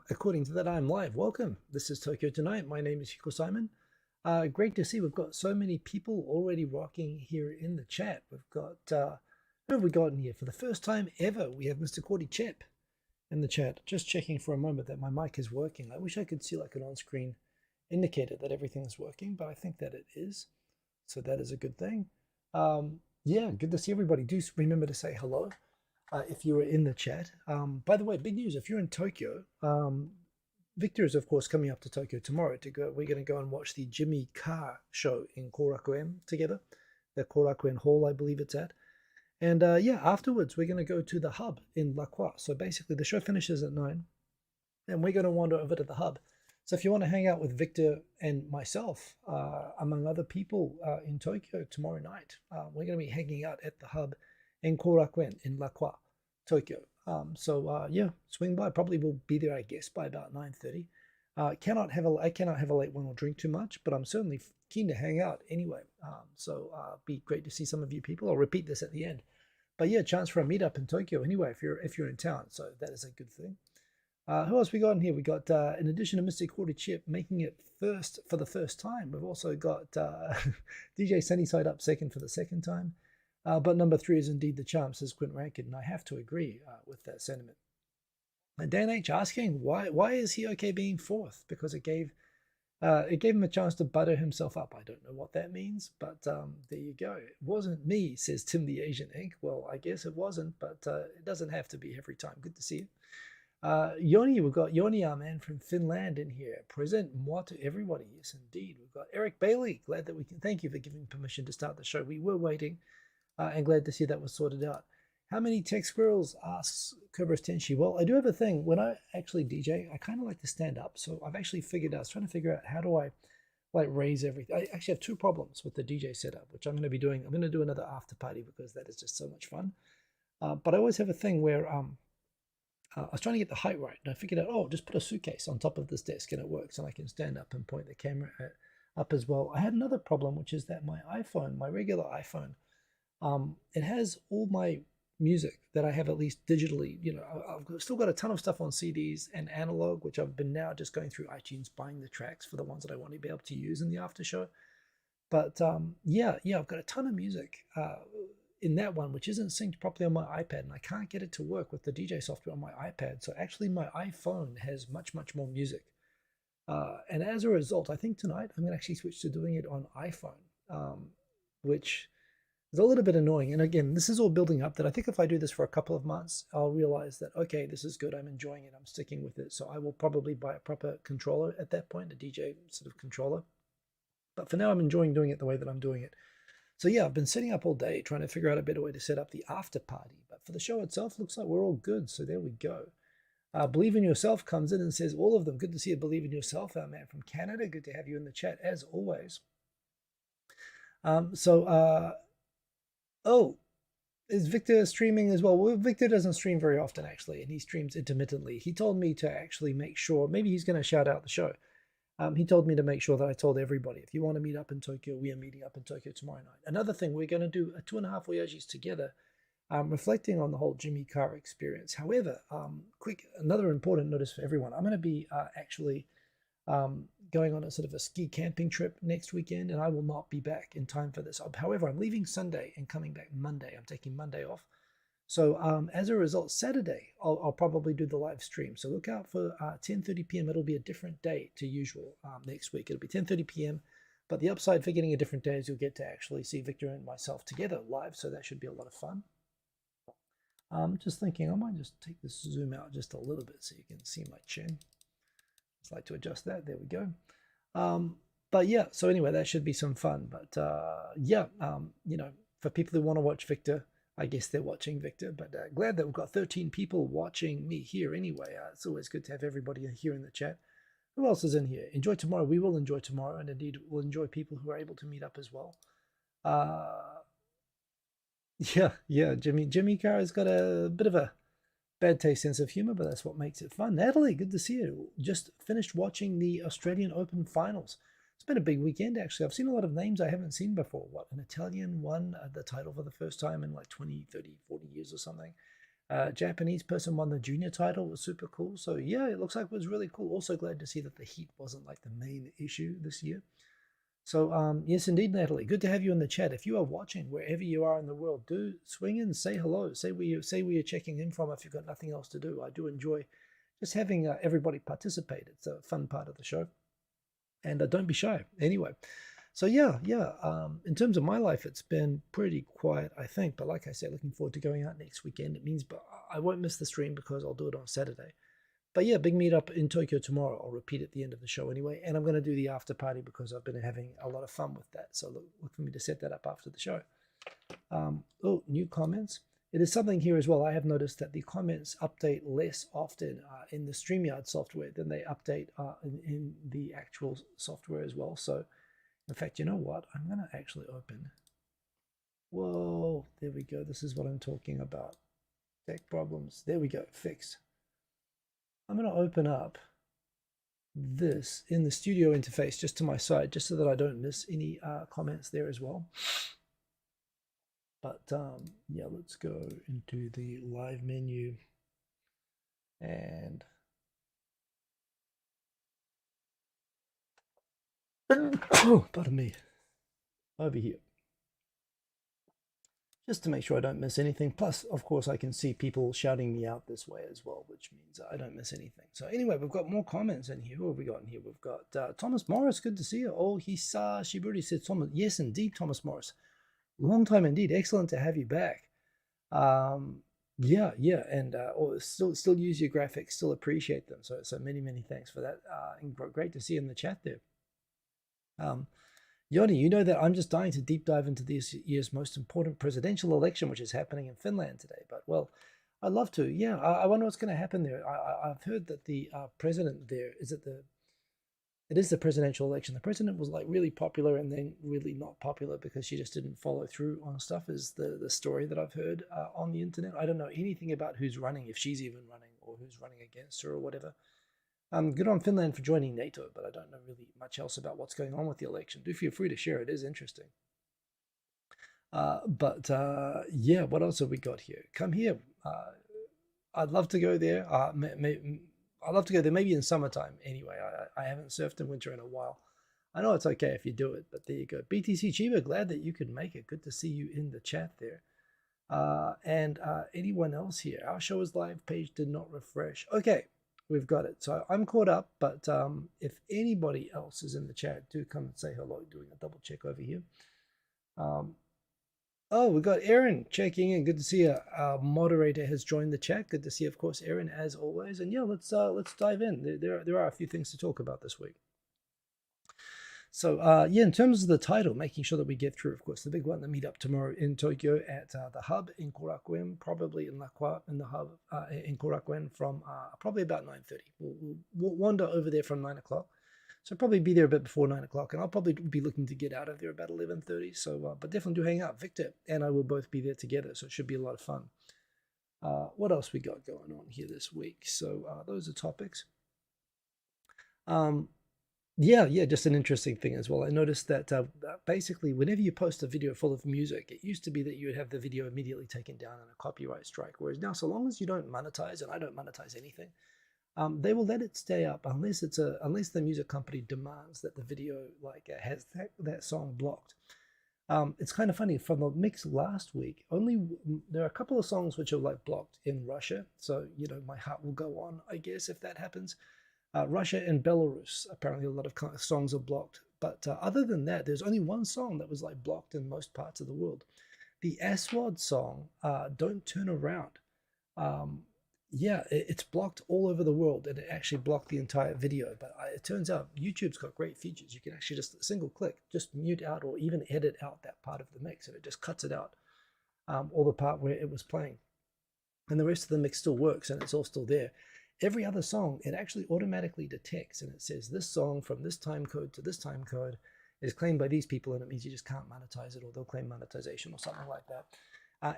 According to that, I'm live. Welcome. This is Tokyo Tonight. My name is Hugo Simon. Great to see we've got so many people already rocking here in the chat. We've got, who have we got in here? For the first time ever, we have Mr. Cordy Chep in the chat. Just checking for a moment that my mic is working. I wish I could see like an on-screen indicator that everything is working, but I think that it is. So that is a good thing. Yeah, good to see everybody. Do remember to say hello. If you were in the chat. By the way, big news, if you're in Tokyo, Victor is of course coming up to Tokyo tomorrow to go. We're going to go and watch the Jimmy Carr show in Korakuen together, the Korakuen Hall, I believe it's at. And yeah, afterwards we're going to go to the hub in La Croix. So basically the show finishes at 9 and we're going to wander over to the hub. So if you want to hang out with Victor and myself, among other people in Tokyo tomorrow night, we're going to be hanging out at the hub in Korakuen in La Croix, Tokyo. Yeah, swing by. Probably will be there, I guess, by about 9:30. I cannot have a late one or drink too much, but I'm certainly keen to hang out anyway. Be great to see some of you people. I'll repeat this at the end, but yeah, chance for a meetup in Tokyo anyway if you're in town. So that is a good thing. Who else we got in here? We got, in addition to Mr. Cordy Chip making it first for the first time, we've also got DJ Sunnyside up second for the second time. But number 3 is indeed the charm, says Quint Rankin, and I have to agree with that sentiment. And Dan H asking why is he okay being fourth? Because it gave him a chance to butter himself up. I don't know what that means, but there you go. It wasn't me, says Tim the Asian Ink. Well, I guess it wasn't, but it doesn't have to be every time. Good to see you. Yoni, we've got Yoni, our man from Finland, in here. Present moi to everybody. Yes, indeed. We've got Eric Bailey. Glad that we can. Thank you for giving permission to start the show. We were waiting. And glad to see that was sorted out. How many tech squirrels, asks Kerberos Tenshi? Well, I do have a thing. When I actually DJ, I kind of like to stand up. So I've actually I was trying to figure out how do I like raise everything. I actually have 2 problems with the DJ setup, which I'm going to be doing. I'm going to do another after party because that is just so much fun. But I always have a thing where I was trying to get the height right. And I figured out, oh, just put a suitcase on top of this desk and it works. And I can stand up and point the camera up as well. I had another problem, which is that my iPhone, my regular iPhone, it has all my music that I have at least digitally. You know, I've still got a ton of stuff on CDs and analog, which I've been now just going through iTunes, buying the tracks for the ones that I want to be able to use in the after show. But yeah, I've got a ton of music in that one, which isn't synced properly on my iPad, and I can't get it to work with the DJ software on my iPad. So actually my iPhone has much more music. And as a result, I think tonight I'm going to actually switch to doing it on iPhone, which it's a little bit annoying. And again, this is all building up that I think if I do this for a couple of months, I'll realize that, okay, this is good. I'm enjoying it. I'm sticking with it. So I will probably buy a proper controller at that point, a DJ sort of controller. But for now, I'm enjoying doing it the way that I'm doing it. So yeah, I've been sitting up all day trying to figure out a better way to set up the after party. But for the show itself, looks like we're all good. So there we go. Believe in Yourself comes in and says, all of them. Good to see you, Believe in Yourself, our man from Canada. Good to have you in the chat, as always. Oh, is Victor streaming as well? Well, Victor doesn't stream very often, actually, and he streams intermittently. He told me to actually make sure, maybe he's going to shout out the show. He told me to make sure that I told everybody, if you want to meet up in Tokyo, we are meeting up in Tokyo tomorrow night. Another thing, we're going to do a 2.5 Voyages together, reflecting on the whole Jimmy Carr experience. However, another important notice for everyone. I'm going to be actually going on a sort of a ski camping trip next weekend, and I will not be back in time for this. However, I'm leaving Sunday and coming back Monday. I'm taking Monday off. So as a result, Saturday, I'll probably do the live stream. So look out for 10:30 p.m. It'll be a different day to usual next week. It'll be 10:30 p.m. But the upside for getting a different day is you'll get to actually see Victor and myself together live. So that should be a lot of fun. Just thinking, I might just take this zoom out just a little bit so you can see my chin. Just like to adjust that. There we go. But yeah, so anyway, that should be some fun. But yeah, you know, for people who want to watch Victor, I guess they're watching Victor. But glad that we've got 13 people watching me here anyway. It's always good to have everybody here in the chat. Who else is in here? Enjoy tomorrow. We will enjoy tomorrow, and indeed we'll enjoy people who are able to meet up as well. Yeah, Jimmy Carr has got a bit of a bad taste sense of humor, but that's what makes it fun. Natalie, good to see you. Just finished watching the Australian Open finals. It's been a big weekend, actually. I've seen a lot of names I haven't seen before. What, an Italian won the title for the first time in like 20, 30, 40 years or something. Japanese person won the junior title. It was super cool. So yeah, it looks like it was really cool. Also glad to see that the heat wasn't like the main issue this year. So yes, indeed, Natalie, good to have you in the chat. If you are watching wherever you are in the world, do swing in, say hello, say where you're checking in from if you've got nothing else to do. I do enjoy just having everybody participate. It's a fun part of the show, and don't be shy. Anyway, so yeah. In terms of my life, it's been pretty quiet, I think. But like I said, looking forward to going out next weekend. It means, but I won't miss the stream because I'll do it on Saturday. But yeah, big meetup in Tokyo tomorrow. I'll repeat at the end of the show anyway. And I'm going to do the after party because I've been having a lot of fun with that. So look for me to set that up after the show. Oh, new comments. It is something here as well. I have noticed that the comments update less often in the StreamYard software than they update in the actual software as well. So in fact, you know what? I'm going to actually open. Whoa, there we go. This is what I'm talking about. Tech problems. There we go. Fixed. I'm going to open up this in the studio interface just to my side, just so that I don't miss any comments there as well. But yeah, let's go into the live menu and oh, pardon me, over here. Just to make sure I don't miss anything. Plus, of course, I can see people shouting me out this way as well, which means I don't miss anything. So anyway, we've got more comments in here. Who have we got in here? We've got Thomas Morris. Good to see you. Oh, Shiburi said Thomas. Yes, indeed, Thomas Morris. Long time indeed. Excellent to have you back. Yeah, and still use your graphics. Still appreciate them. So many thanks for that. And great to see you in the chat there. Yoni, you know that I'm just dying to deep dive into this year's most important presidential election, which is happening in Finland today. But, well, I'd love to. Yeah, I wonder what's going to happen there. I've heard that the president there, it is the presidential election. The president was like really popular and then really not popular because she just didn't follow through on stuff is the story that I've heard on the internet. I don't know anything about who's running, if she's even running or who's running against her or whatever. Good on Finland for joining NATO, but I don't know really much else about what's going on with the election. Do feel free to share. It is interesting. Yeah, what else have we got here? Come here. I'd love to go there. I'd love to go there maybe in summertime anyway. I haven't surfed in winter in a while. I know it's okay if you do it, but there you go. BTC Chiba, glad that you could make it. Good to see you in the chat there. And anyone else here? Our show is live. Page did not refresh. Okay. We've got it. So I'm caught up, but if anybody else is in the chat, do come and say hello. Doing a double check over here. Oh, we got Aaron checking in. Good to see you. Our moderator has joined the chat. Good to see, of course, Aaron as always. And yeah, let's dive in. There are a few things to talk about this week. So yeah, in terms of the title, making sure that we get through, of course, the big one, the meetup tomorrow in Tokyo at the hub in Korakuen, probably in the hub in Korakuen from probably about 9:30. We'll wander over there from 9 o'clock. So I'll probably be there a bit before 9 o'clock, and I'll probably be looking to get out of there about 11:30. So, but definitely do hang out. Victor and I will both be there together, so it should be a lot of fun. What else we got going on here this week? So those are topics. Yeah, just an interesting thing as well. I noticed that basically whenever you post a video full of music, it used to be that you would have the video immediately taken down in a copyright strike. Whereas now, so long as you don't monetize, and I don't monetize anything, they will let it stay up unless unless the music company demands that the video has that song blocked. It's kind of funny. From the mix last week, there are a couple of songs which are like blocked in Russia. So my heart will go on, I guess, if that happens. Russia and Belarus, apparently a lot of songs are blocked. But other than that, there's only one song that was like blocked in most parts of the world. The Aswad song, Don't Turn Around. Yeah, it's blocked all over the world, and it actually blocked the entire video. But it turns out YouTube's got great features. You can actually just single click, just mute out or even edit out that part of the mix, and it just cuts it out, or the part where it was playing. And the rest of the mix still works, and it's all still there. Every other song, it actually automatically detects, and it says this song from this time code to this time code is claimed by these people, and it means you just can't monetize it, or they'll claim monetization or something like that.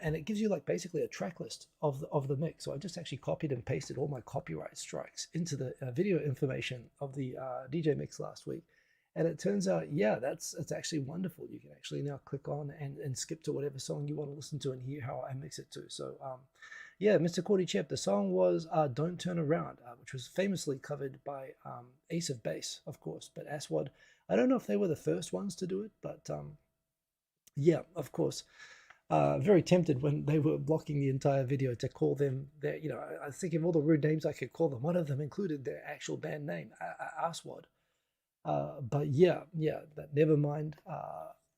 And it gives you like basically a track list of the mix. So I just actually copied and pasted all my copyright strikes into the video information of the DJ mix last week. And it turns out, yeah, it's actually wonderful. You can actually now click on and skip to whatever song you want to listen to and hear how I mix it to. So Yeah, Mr. Cordy Chip. The song was "Don't Turn Around," which was famously covered by Ace of Base, of course. But Aswad, I don't know if they were the first ones to do it, but yeah, of course. Very tempted when they were blocking the entire video to call them their, I was thinking of all the rude names I could call them. One of them included their actual band name, Aswad. But yeah, but never mind.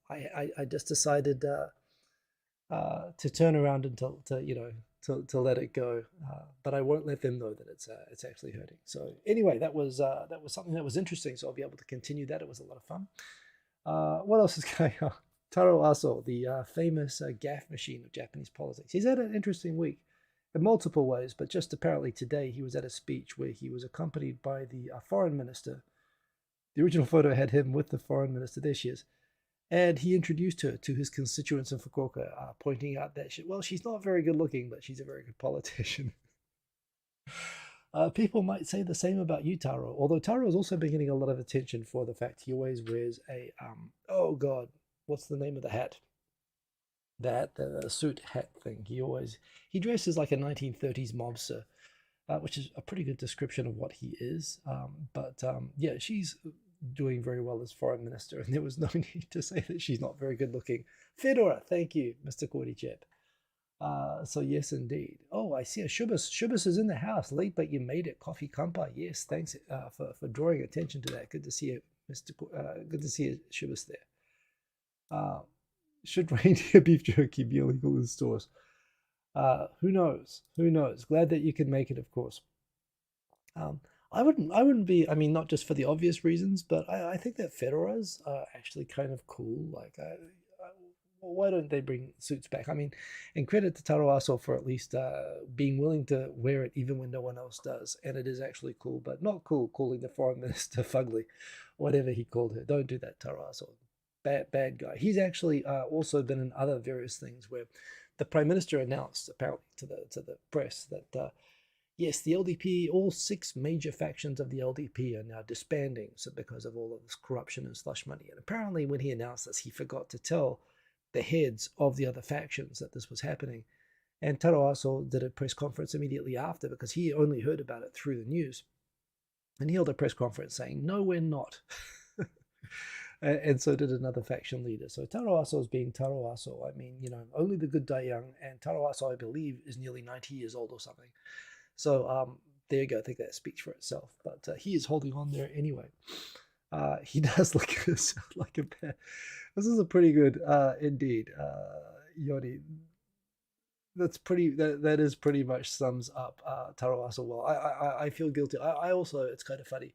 I just decided to turn around and to let it go. But I won't let them know that it's actually hurting. So anyway, that was something that was interesting. So I'll be able to continue that. It was a lot of fun. What else is going on? Taro Aso, the famous gaff machine of Japanese politics. He's had an interesting week in multiple ways, but just apparently today he was at a speech where he was accompanied by the foreign minister. The original photo had him with the foreign minister. There she is. And he introduced her to his constituents in Fukuoka, pointing out that, she's not very good looking, but she's a very good politician. People might say the same about you, Taro, although Taro has also been getting a lot of attention for the fact he always wears a, oh God, what's the name of the hat? The suit hat thing. He dresses like a 1930s mobster, which is a pretty good description of what he is. Yeah, she's doing very well as foreign minister, and there was no need to say that she's not very good looking. Fedora, thank you, Mr. Cordychep. So yes, indeed. Oh, I see a Shubus. Shubus is in the house. Late, but you made it. Coffee Kampa. Yes, thanks for drawing attention to that. Good to see you, Mr. Good to see you, Shubus there. Should reindeer beef jerky be illegal in stores? Who knows? Who knows? Glad that you can make it, of course. I wouldn't be. I mean, not just for the obvious reasons, but I think that fedoras are actually kind of cool. Like, why don't they bring suits back? I mean, and credit to Taro Aso for at least being willing to wear it even when no one else does. And it is actually cool, but not cool calling the foreign minister fugly, whatever he called her. Don't do that, Taro Aso. Bad guy. He's actually also been in other various things where the prime minister announced apparently to the press that yes, the LDP, all 6 major factions of the LDP are now disbanding, so because of all of this corruption and slush money. And apparently, when he announced this, he forgot to tell the heads of the other factions that this was happening. And Taro Aso did a press conference immediately after because he only heard about it through the news. And he held a press conference saying, "No, we're not." And so did another faction leader. So Taro Aso is being Taro Aso. I mean, only the good die young. And Taro Aso, I believe, is nearly 90 years old or something. So there you go. I think that speaks for itself. But he is holding on there anyway. He does look like a bear. This is a pretty good, indeed, Yodi. That is pretty much sums up Taro Aso well. I feel guilty. I also, it's kind of funny.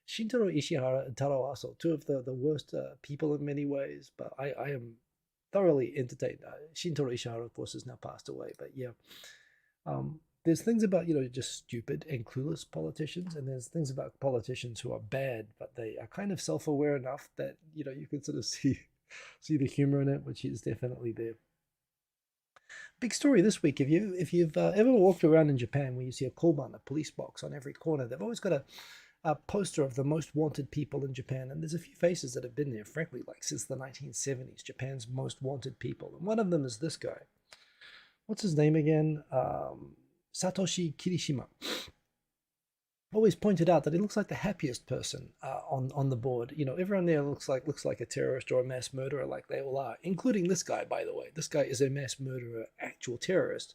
Shintaro Ishihara and Taro Aso, 2 of the worst people in many ways, but I am thoroughly entertained. Shintaro Ishihara, of course, has now passed away, but yeah. There's things about, just stupid and clueless politicians, and there's things about politicians who are bad, but they are kind of self-aware enough that, you can sort of see the humor in it, which is definitely there. Big story this week. If you've ever walked around in Japan where you see a koban, a police box on every corner, they've always got a poster of the most wanted people in Japan, and there's a few faces that have been there, frankly, like since the 1970s, Japan's most wanted people, and one of them is this guy. What's his name again? Satoshi Kirishima. Always pointed out that he looks like the happiest person on the board. Everyone there looks like a terrorist or a mass murderer, like they all are, including this guy, by the way. This guy is a mass murderer, actual terrorist.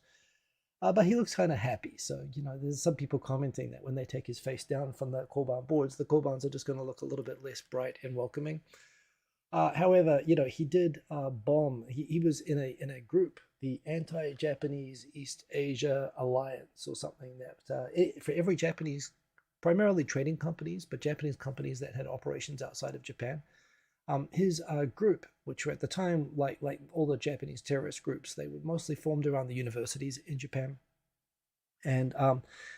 But he looks kind of happy. So, there's some people commenting that when they take his face down from the koban boards, the kobans are just going to look a little bit less bright and welcoming. However, he did bomb. He was in a group, the Anti-Japanese East Asia Alliance or something, that for every Japanese, primarily trading companies, but Japanese companies that had operations outside of Japan, his group, which were at the time like all the Japanese terrorist groups, they were mostly formed around the universities in Japan. And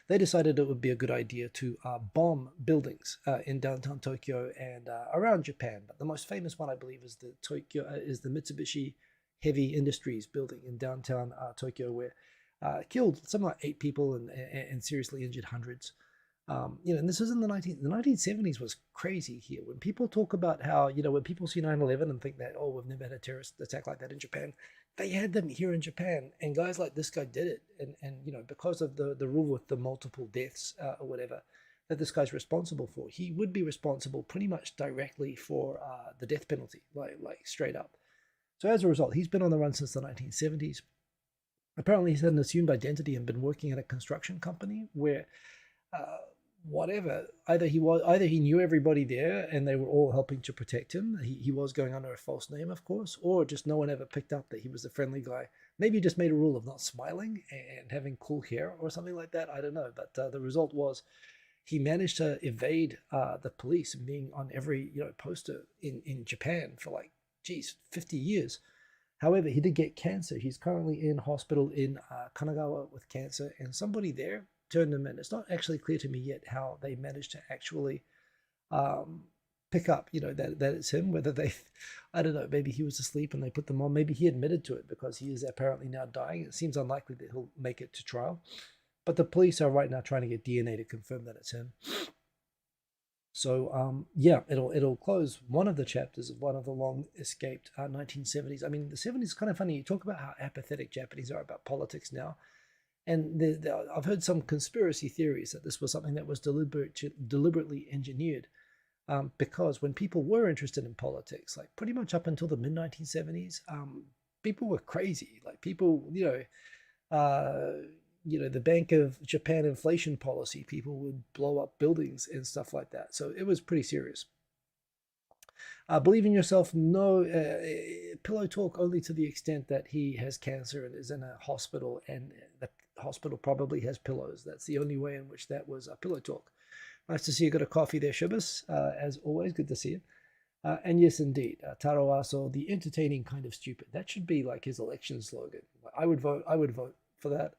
they decided it would be a good idea to bomb buildings in downtown Tokyo and around Japan. But the most famous one, I believe, is the Mitsubishi Heavy Industries building in downtown Tokyo, where killed something like 8 people and seriously injured hundreds. And this was in the 1970s was crazy here. When people talk about how, when people see 9/11 and think that, oh, we've never had a terrorist attack like that in Japan, they had them here in Japan, and guys like this guy did it, and you know, because of the rule with the multiple deaths or whatever that this guy's responsible for, he would be responsible pretty much directly for the death penalty, like straight up. So as a result, he's been on the run since the 1970s. Apparently, he's had an assumed identity and been working at a construction company where uh, whatever, either he knew everybody there and they were all helping to protect him. He was going under a false name, of course, or just no one ever picked up that he was a friendly guy. Maybe he just made a rule of not smiling and having cool hair or something like that. I don't know, but the result was he managed to evade the police and being on every poster in Japan for like, geez, 50 years. However, he did get cancer. He's currently in hospital in Kanagawa with cancer, and somebody there turned him in. It's not actually clear to me yet how they managed to actually um, pick up, that it's him. Whether they, I don't know, maybe he was asleep and they put them on. Maybe he admitted to it because he is apparently now dying. It seems unlikely that he'll make it to trial. But the police are right now trying to get DNA to confirm that it's him. So yeah, it'll close one of the chapters of one of the long escaped 1970s. I mean, the 70s is kind of funny. You talk about how apathetic Japanese are about politics now, and I've heard some conspiracy theories that this was something that was deliberately engineered, because when people were interested in politics, like pretty much up until the mid 1970s, people were crazy. Like people, the Bank of Japan inflation policy, people would blow up buildings and stuff like that. So it was pretty serious. Believe in yourself, no. Pillow talk only to the extent that he has cancer and is in a hospital, and the hospital probably has pillows. That's the only way in which that was a pillow talk. Nice to see you got a coffee there, Shibas. As always, good to see you. And yes, indeed, Taro Aso, the entertaining kind of stupid. That should be like his election slogan. I would vote for that.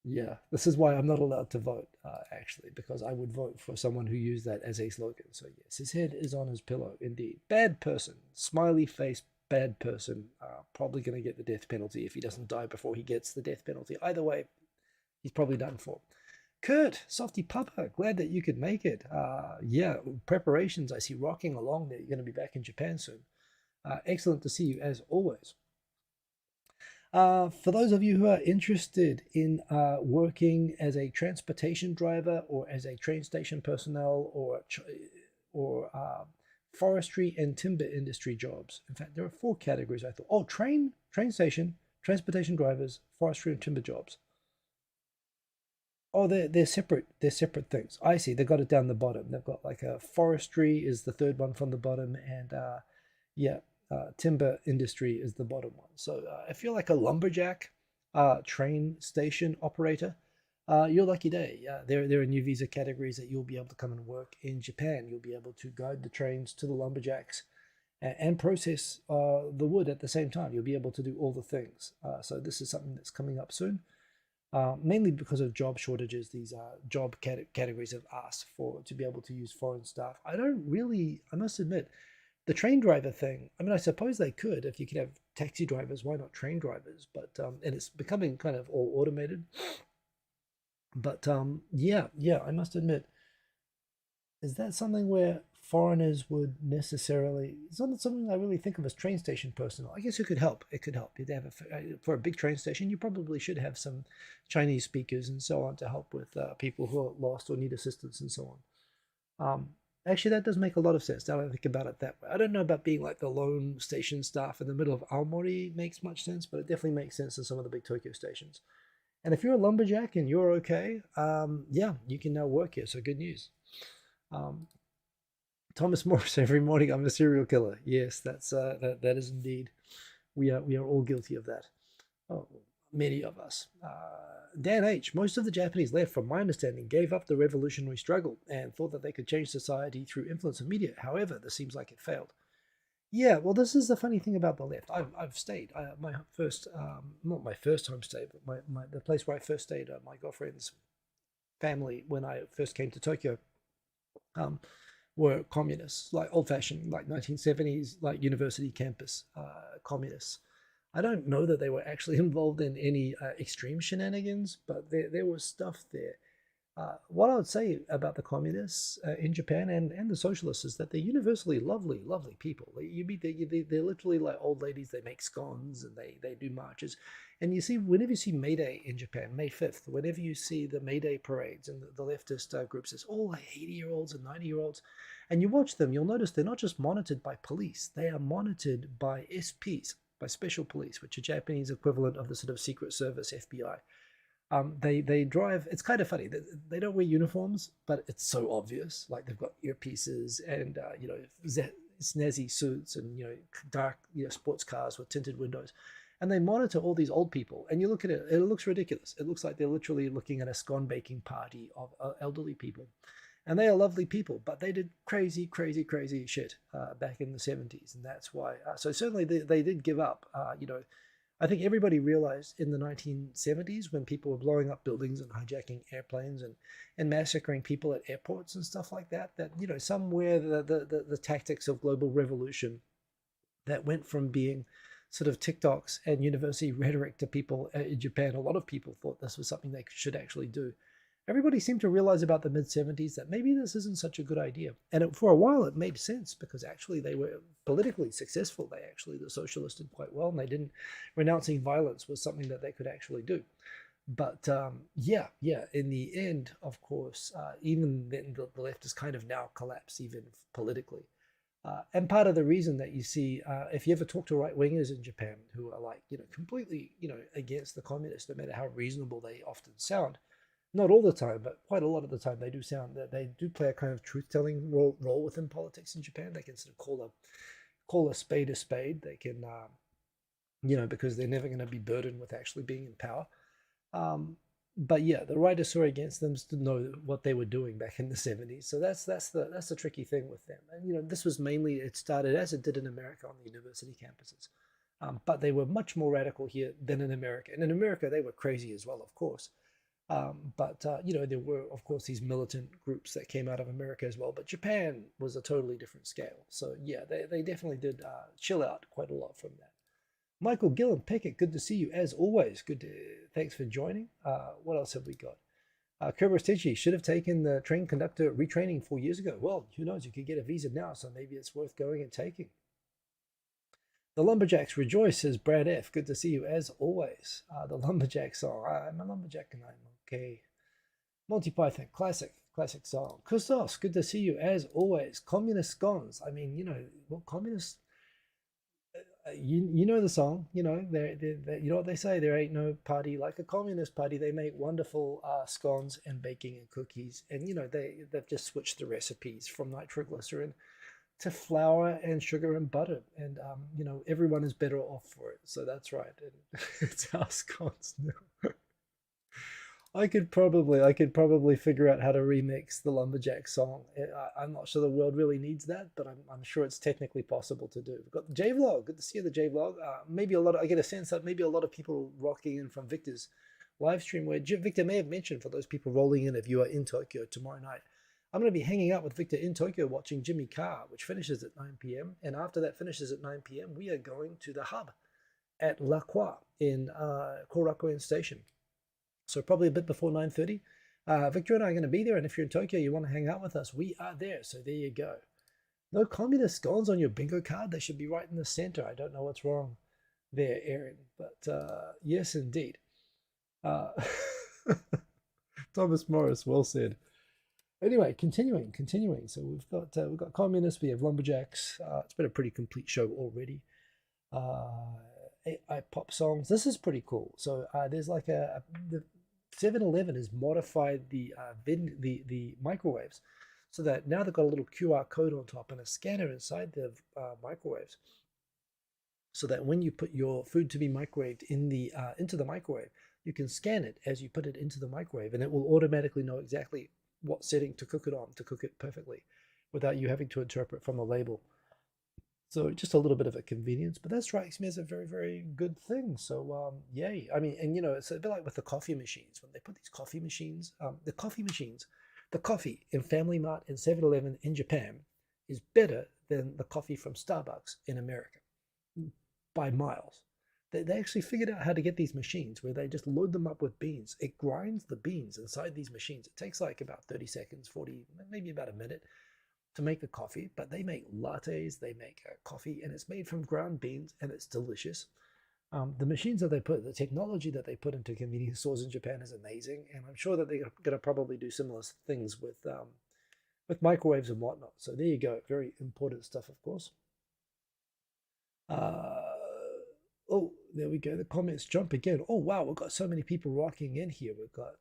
Yeah, this is why I'm not allowed to vote, actually, because I would vote for someone who used that as a slogan. So yes, his head is on his pillow, indeed. Bad person, smiley face, bad person, probably going to get the death penalty if he doesn't die before he gets the death penalty. Either way, he's probably done for. Kurt, Softy Papa, glad that you could make it. Yeah, preparations I see rocking along there. You're going to be back in Japan soon. Excellent to see you as always. For those of you who are interested in working as a transportation driver or as a train station personnel or forestry and timber industry jobs. In fact, there are 4 categories I thought. Oh, train station, transportation drivers, forestry and timber jobs. Oh, they're separate. They're separate things. I see. They've got it down the bottom. They've got like a forestry is the third one from the bottom, and yeah, timber industry is the bottom one. So if you're like a lumberjack train station operator, you're lucky day. There are new visa categories that you'll be able to come and work in Japan. You'll be able to guide the trains to the lumberjacks and process the wood at the same time. You'll be able to do all the things. So this is something that's coming up soon. Mainly because of job shortages, these job categories have asked for to be able to use foreign staff. I must admit, the train driver thing, I mean, I suppose they could. If you could have taxi drivers, why not train drivers? But and it's becoming kind of all automated. But yeah, I must admit, is that something where foreigners would necessarily? It's not something I really think of as train station personnel. I guess it could help. It could help. You'd have for a big train station, you probably should have some Chinese speakers and so on to help with people who are lost or need assistance and so on. Actually, that does make a lot of sense. Now I think about it that way. I don't know about being like the lone station staff in the middle of Aomori makes much sense, but it definitely makes sense in some of the big Tokyo stations. And if you're a lumberjack and you're okay, yeah, you can now work here. So good news. Thomas Morris, every morning I'm a serial killer. Yes, that is indeed. We are all guilty of that. Oh, many of us. Dan H. Most of the Japanese left, from my understanding, gave up the revolutionary struggle and thought that they could change society through influence of media. However, this seems like it failed. Yeah, well, this is the funny thing about the left. I've stayed. My first, not my first home stay, but the place where I first stayed, my girlfriend's family when I first came to Tokyo, were communists, like old-fashioned, like 1970s, like university campus communists. I don't know that they were actually involved in any extreme shenanigans, but there was stuff there What I would say about the communists in Japan and the socialists is that they're universally lovely, lovely people. You meet they're literally like old ladies. They make scones and they do marches. And you see, whenever you see May Day in Japan, May 5th, whenever you see the May Day parades and the leftist groups, it's all like 80-year-olds and 90-year-olds. And you watch them, you'll notice they're not just monitored by police, they are monitored by SPs, by special police, which are Japanese equivalent of the sort of Secret Service FBI. They drive. It's kind of funny. They don't wear uniforms, but it's so obvious. Like they've got earpieces and snazzy suits and dark sports cars with tinted windows, and they monitor all these old people. And you look at it, it looks ridiculous. It looks like they're literally looking at a scone baking party of elderly people, and they are lovely people, but they did crazy, crazy, crazy shit back in the 70s, and that's why. So certainly they did give up. I think everybody realized in the 1970s when people were blowing up buildings and hijacking airplanes and massacring people at airports and stuff like that, that, somewhere the tactics of global revolution that went from being sort of TikToks and university rhetoric to people in Japan, a lot of people thought this was something they should actually do. Everybody seemed to realize about the mid-70s that maybe this isn't such a good idea. And for a while, it made sense because actually they were politically successful. The socialists did quite well, and they didn't, renouncing violence was something that they could actually do. But yeah, in the end, of course, even then the left has kind of now collapsed even politically. And part of the reason that you see, if you ever talk to right-wingers in Japan who are like, completely, against the communists, no matter how reasonable they often sound, not all the time, but quite a lot of the time, they do sound that they do play a kind of truth-telling role within politics in Japan. They can sort of call a spade a spade. They can, because they're never going to be burdened with actually being in power. But yeah, the right are sore against them to know what they were doing back in the 70s. So that's the tricky thing with them. And this was mainly, it started as it did in America on the university campuses, but they were much more radical here than in America. And in America, they were crazy as well, of course. But there were, of course, these militant groups that came out of America as well. But Japan was a totally different scale. So yeah, they definitely did chill out quite a lot from that. Michael Gillen Pickett, good to see you as always. Thanks for joining. What else have we got? Kerber Stitchy should have taken the train conductor retraining 4 years ago. Well, who knows? You could get a visa now, so maybe it's worth going and taking. The Lumberjacks rejoice, says Brad F. Good to see you as always. The Lumberjack song. I'm a lumberjack and I'm okay. Monty Python, classic song. Kustos, good to see you as always. Communist scones. I mean, communists. You know the song. You know what they say. There ain't no party like a communist party. They make wonderful scones and baking and cookies, and they've just switched the recipes from nitroglycerin to flour and sugar and butter, and everyone is better off for it. So that's right. And it's our scones now. I could probably figure out how to remix the Lumberjack song. I'm not sure the world really needs that, but I'm sure it's technically possible to do. We've got the J Vlog. Good to see you, the J Vlog. I get a sense that maybe a lot of people rocking in from Victor's live stream, where Victor may have mentioned, for those people rolling in, if you are in Tokyo tomorrow night, I'm going to be hanging out with Victor in Tokyo watching Jimmy Carr, which finishes at 9 p.m. And after that finishes at 9 p.m., we are going to the hub at La Croix in Korakuen Station. So probably a bit before 9:30. Victor and I are going to be there, and if you're in Tokyo, you want to hang out with us, we are there. So there you go. No communist scones on your bingo card. They should be right in the center. I don't know what's wrong there, Aaron, but yes, indeed. Thomas Morris, well said. Anyway, continuing. So we've got communists. We have lumberjacks. It's been a pretty complete show already. AI pop songs. This is pretty cool. So there's like the 7-Eleven has modified the microwaves so that now they've got a little QR code on top and a scanner inside the microwaves, so that when you put your food to be microwaved into the microwave, you can scan it as you put it into the microwave, and it will automatically know exactly what setting to cook it on to cook it perfectly without you having to interpret from the label. So just a little bit of a convenience, but that strikes me as a very, very good thing. So yay. I mean, and it's a bit like with the coffee machines. When they put these coffee machines, the coffee in Family Mart and 7-Eleven in Japan is better than the coffee from Starbucks in America by miles. They actually figured out how to get these machines where they just load them up with beans. It grinds the beans inside these machines. It takes like about 30 seconds, 40, maybe about a minute to make the coffee, but they make lattes, they make coffee, and it's made from ground beans, and it's delicious. The machines that they put, the technology that they put into convenience stores in Japan is amazing, and I'm sure that they're going to probably do similar things with microwaves and whatnot. So there you go, very important stuff, of course. Oh, there we go. The comments jump again. Oh wow, we've got so many people rocking in here. We've got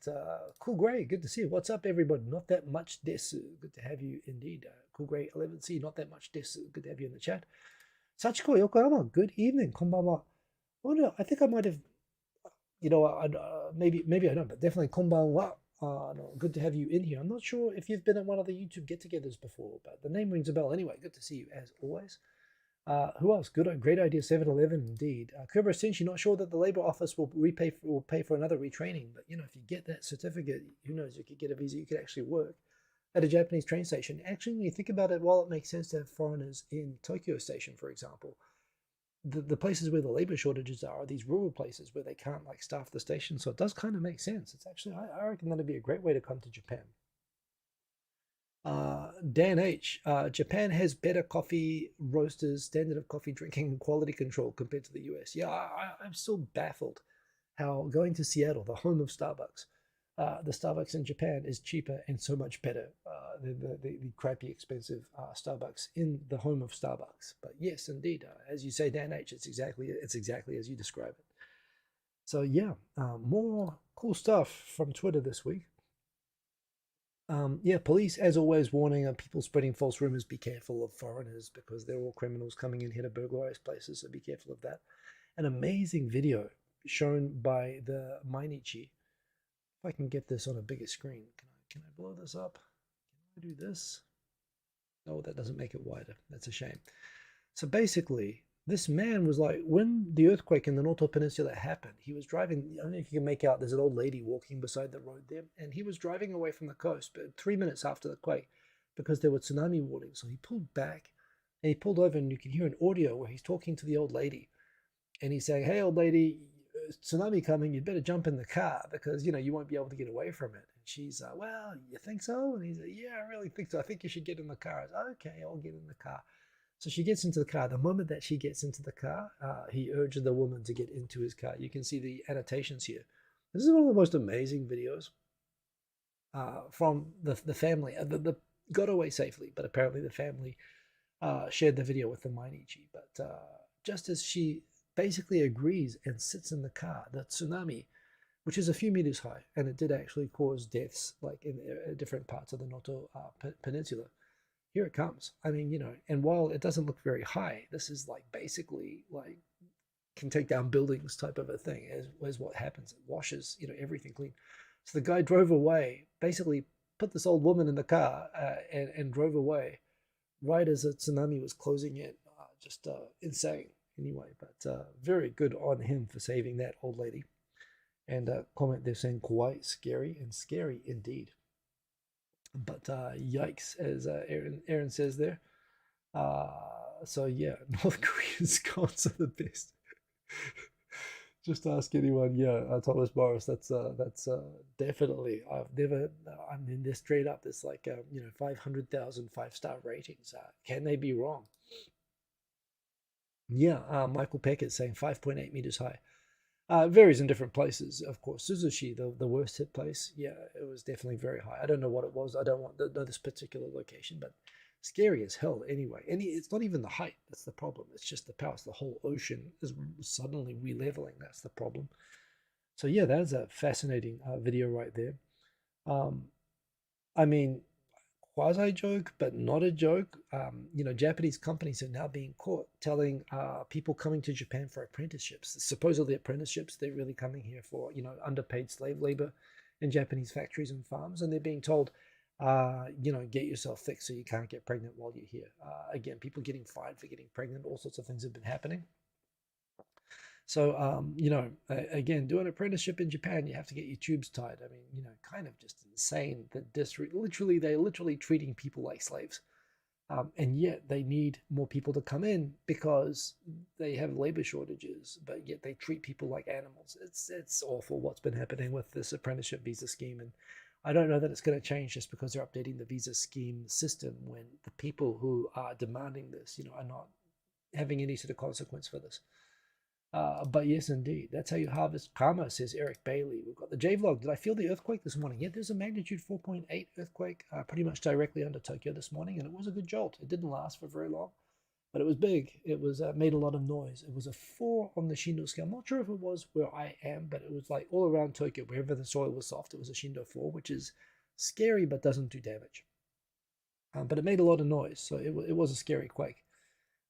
Cool Gray, good to see you. What's up, everybody? Not that much desu. Good to have you indeed. Cool Gray 11C, not that much desu. Good to have you in the chat. Sachiko Yokohama, good evening. Konbanwa. Oh no, I think I might have, maybe I don't, but definitely konbanwa. No, good to have you in here. I'm not sure if you've been at one of the YouTube get-togethers before, but the name rings a bell anyway. Good to see you as always. Who else? Great idea. 7-Eleven indeed. Kubra Sinchi, not sure that the Labor Office will pay for another retraining, but if you get that certificate, who knows? You could get a visa. You could actually work at a Japanese train station. Actually, when you think about it, while it makes sense to have foreigners in Tokyo Station, for example, the places where the labor shortages are these rural places where they can't staff the station. So it does kind of make sense. It's actually, I reckon that'd be a great way to come to Japan. Dan H, Japan has better coffee roasters, standard of coffee drinking, and quality control compared to the US. Yeah, I'm still baffled how going to Seattle, the home of Starbucks, the Starbucks in Japan is cheaper and so much better than the crappy, expensive Starbucks in the home of Starbucks. But yes, indeed, as you say, Dan H, it's exactly as you describe it. So yeah, more cool stuff from Twitter this week. Yeah, police, as always, warning people spreading false rumors. Be careful of foreigners because they're all criminals coming in here to burglarize places. So be careful of that. An amazing video shown by the Mainichi. If I can get this on a bigger screen, can I blow this up? Can I do this? Oh, that doesn't make it wider. That's a shame. So basically, this man was like, when the earthquake in the Noto Peninsula happened, he was driving. I don't know if you can make out, there's an old lady walking beside the road there, and he was driving away from the coast, but 3 minutes after the quake, because there were tsunami warnings. So he pulled back, and he pulled over, and you can hear an audio where he's talking to the old lady, and he's saying, "Hey, old lady, tsunami coming, you'd better jump in the car because you won't be able to get away from it." And she's well, you think so? And he's like, yeah, I really think so. I think you should get in the car. Said, okay, I'll get in the car. So she gets into the car. The moment that she gets into the car, he urges the woman to get into his car. You can see the annotations here. This is one of the most amazing videos from the family. The got away safely, but apparently the family shared the video with the Mainichi. But just as she basically agrees and sits in the car, the tsunami, which is a few meters high, and it did actually cause deaths in different parts of the Noto Peninsula. Here it comes. I mean, and while it doesn't look very high, this is basically can take down buildings type of a thing. As what happens, it washes everything clean. So the guy drove away, basically put this old woman in the car and drove away right as a tsunami was closing in. Just insane. Anyway, but very good on him for saving that old lady. And comment they're saying quite scary, and scary indeed. But yikes, as Aaron says there. So yeah, North Korean scouts are the best. Just ask anyone. Yeah, Thomas Morris. That's definitely. I mean, they're straight up. There's 500,000 5-star ratings. Can they be wrong? Yeah, Michael Peck is saying 5.8 meters high. Varies in different places, of course. Suzushi, the worst hit place, yeah, it was definitely very high. I don't know what it was. I don't want to know this particular location, but scary as hell anyway. And it's not even the height that's the problem. It's just the power. It's the whole ocean is suddenly re-leveling. That's the problem. So yeah, that is a fascinating video right there. I mean, quasi joke, but not a joke. Japanese companies are now being caught telling people coming to Japan for apprenticeships, supposedly apprenticeships. They're really coming here for underpaid slave labor in Japanese factories and farms, and they're being told, get yourself fixed so you can't get pregnant while you're here. Again, people getting fined for getting pregnant. All sorts of things have been happening. So, again, do an apprenticeship in Japan, you have to get your tubes tied. I mean, kind of just insane that they're literally treating people like slaves. And yet they need more people to come in because they have labor shortages, but yet they treat people like animals. It's awful what's been happening with this apprenticeship visa scheme. And I don't know that it's going to change just because they're updating the visa scheme system when the people who are demanding this, are not having any sort of consequence for this. But yes, indeed, that's how you harvest karma, says Eric Bailey. We've got the J-Vlog. Did I feel the earthquake this morning? Yeah, there's a magnitude 4.8 earthquake pretty much directly under Tokyo this morning, and it was a good jolt. It didn't last for very long, but it was big. It was made a lot of noise. It was a 4 on the Shindo scale. I'm not sure if it was where I am, but it was like all around Tokyo, wherever the soil was soft, it was a Shindo 4, which is scary but doesn't do damage. But it made a lot of noise, so it was a scary quake.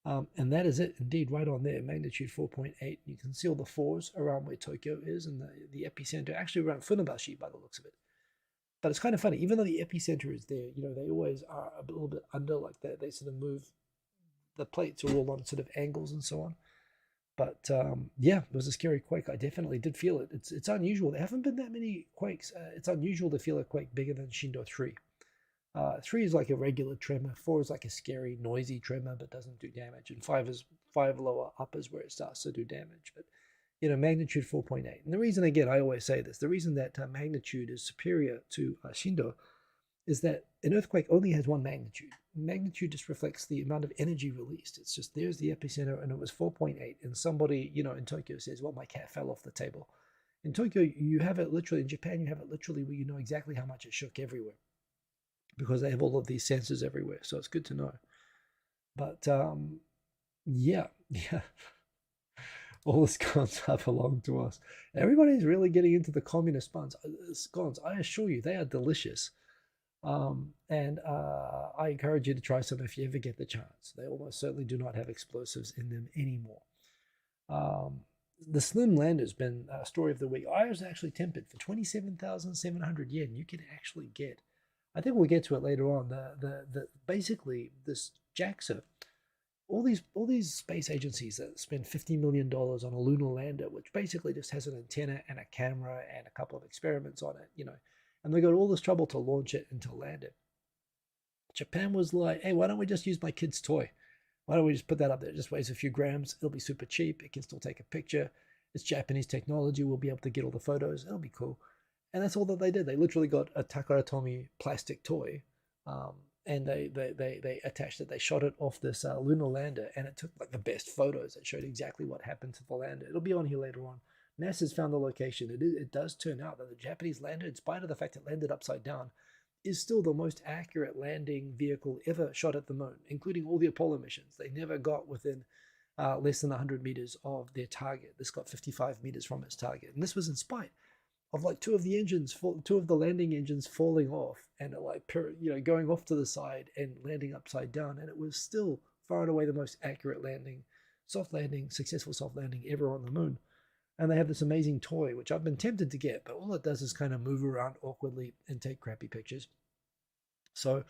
And that is it, indeed, right on there, magnitude 4.8. You can see all the 4s around where Tokyo is, and the epicenter, actually around Funabashi by the looks of it. But it's kind of funny, even though the epicenter is there, they always are a little bit under like that. They sort of move, the plates are all on sort of angles and so on. But yeah, it was a scary quake. I definitely did feel it. It's unusual. There haven't been that many quakes. It's unusual to feel a quake bigger than Shindo 3. 3 is like a regular tremor. 4 is like a scary, noisy tremor, but doesn't do damage. And 5 lower up is where it starts to do damage. But magnitude 4.8. And the reason, again, I always say this, the reason that magnitude is superior to Shindo is that an earthquake only has one magnitude. Magnitude just reflects the amount of energy released. It's just there's the epicenter, and it was 4.8. And somebody, in Tokyo says, "Well, my cat fell off the table." In Tokyo, you have it literally. In Japan, you have it literally where you know exactly how much it shook everywhere, because they have all of these sensors everywhere. So it's good to know. But yeah. All the scones belong to us. Everybody's really getting into the communist scones. I assure you, they are delicious. And I encourage you to try some if you ever get the chance. They almost certainly do not have explosives in them anymore. The Slim Lander's been a story of the week. I was actually tempted for 27,700 yen. You can actually get, I think we'll get to it later on. Basically this JAXA, all these space agencies that spend $50 million on a lunar lander, which basically just has an antenna and a camera and a couple of experiments on it, and they got all this trouble to launch it and to land it. Japan was like, hey, why don't we just use my kid's toy? Why don't we just put that up there? It just weighs a few grams. It'll be super cheap. It can still take a picture. It's Japanese technology. We'll be able to get all the photos. It'll be cool. And that's all that they did. They literally got a Takara Tomy plastic toy, and they attached it. They shot it off this lunar lander, and it took like the best photos that showed exactly what happened to the lander. It'll be on here later on. NASA's found the location. It does turn out that the Japanese lander, in spite of the fact it landed upside down, is still the most accurate landing vehicle ever shot at the moon, including all the Apollo missions. They never got within less than 100 meters of their target. This got 55 meters from its target. And this was in spite of like two of the landing engines falling off and going off to the side and landing upside down. And it was still far and away the most accurate successful soft landing ever on the moon. And they have this amazing toy, which I've been tempted to get, but all it does is kind of move around awkwardly and take crappy pictures. So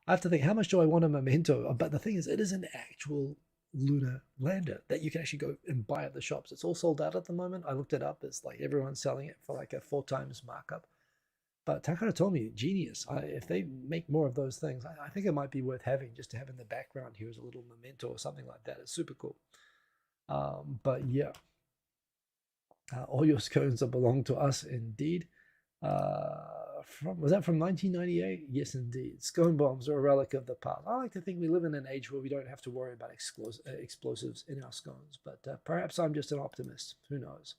I have to think, how much do I want a memento? But the thing is, it is an actual lunar lander that you can actually go and buy at the shops. It's all sold out at the moment. I looked it up. It's like everyone's selling it for like a 4 times markup. But Takara Tomy, genius. If they make more of those things, I think it might be worth having, just to have in the background here as a little memento or something like that. It's super cool. But yeah. All your scones belong to us, indeed. Was that from 1998? Yes, indeed. Scone bombs are a relic of the past. I like to think we live in an age where we don't have to worry about explosives in our scones, but perhaps I'm just an optimist. Who knows?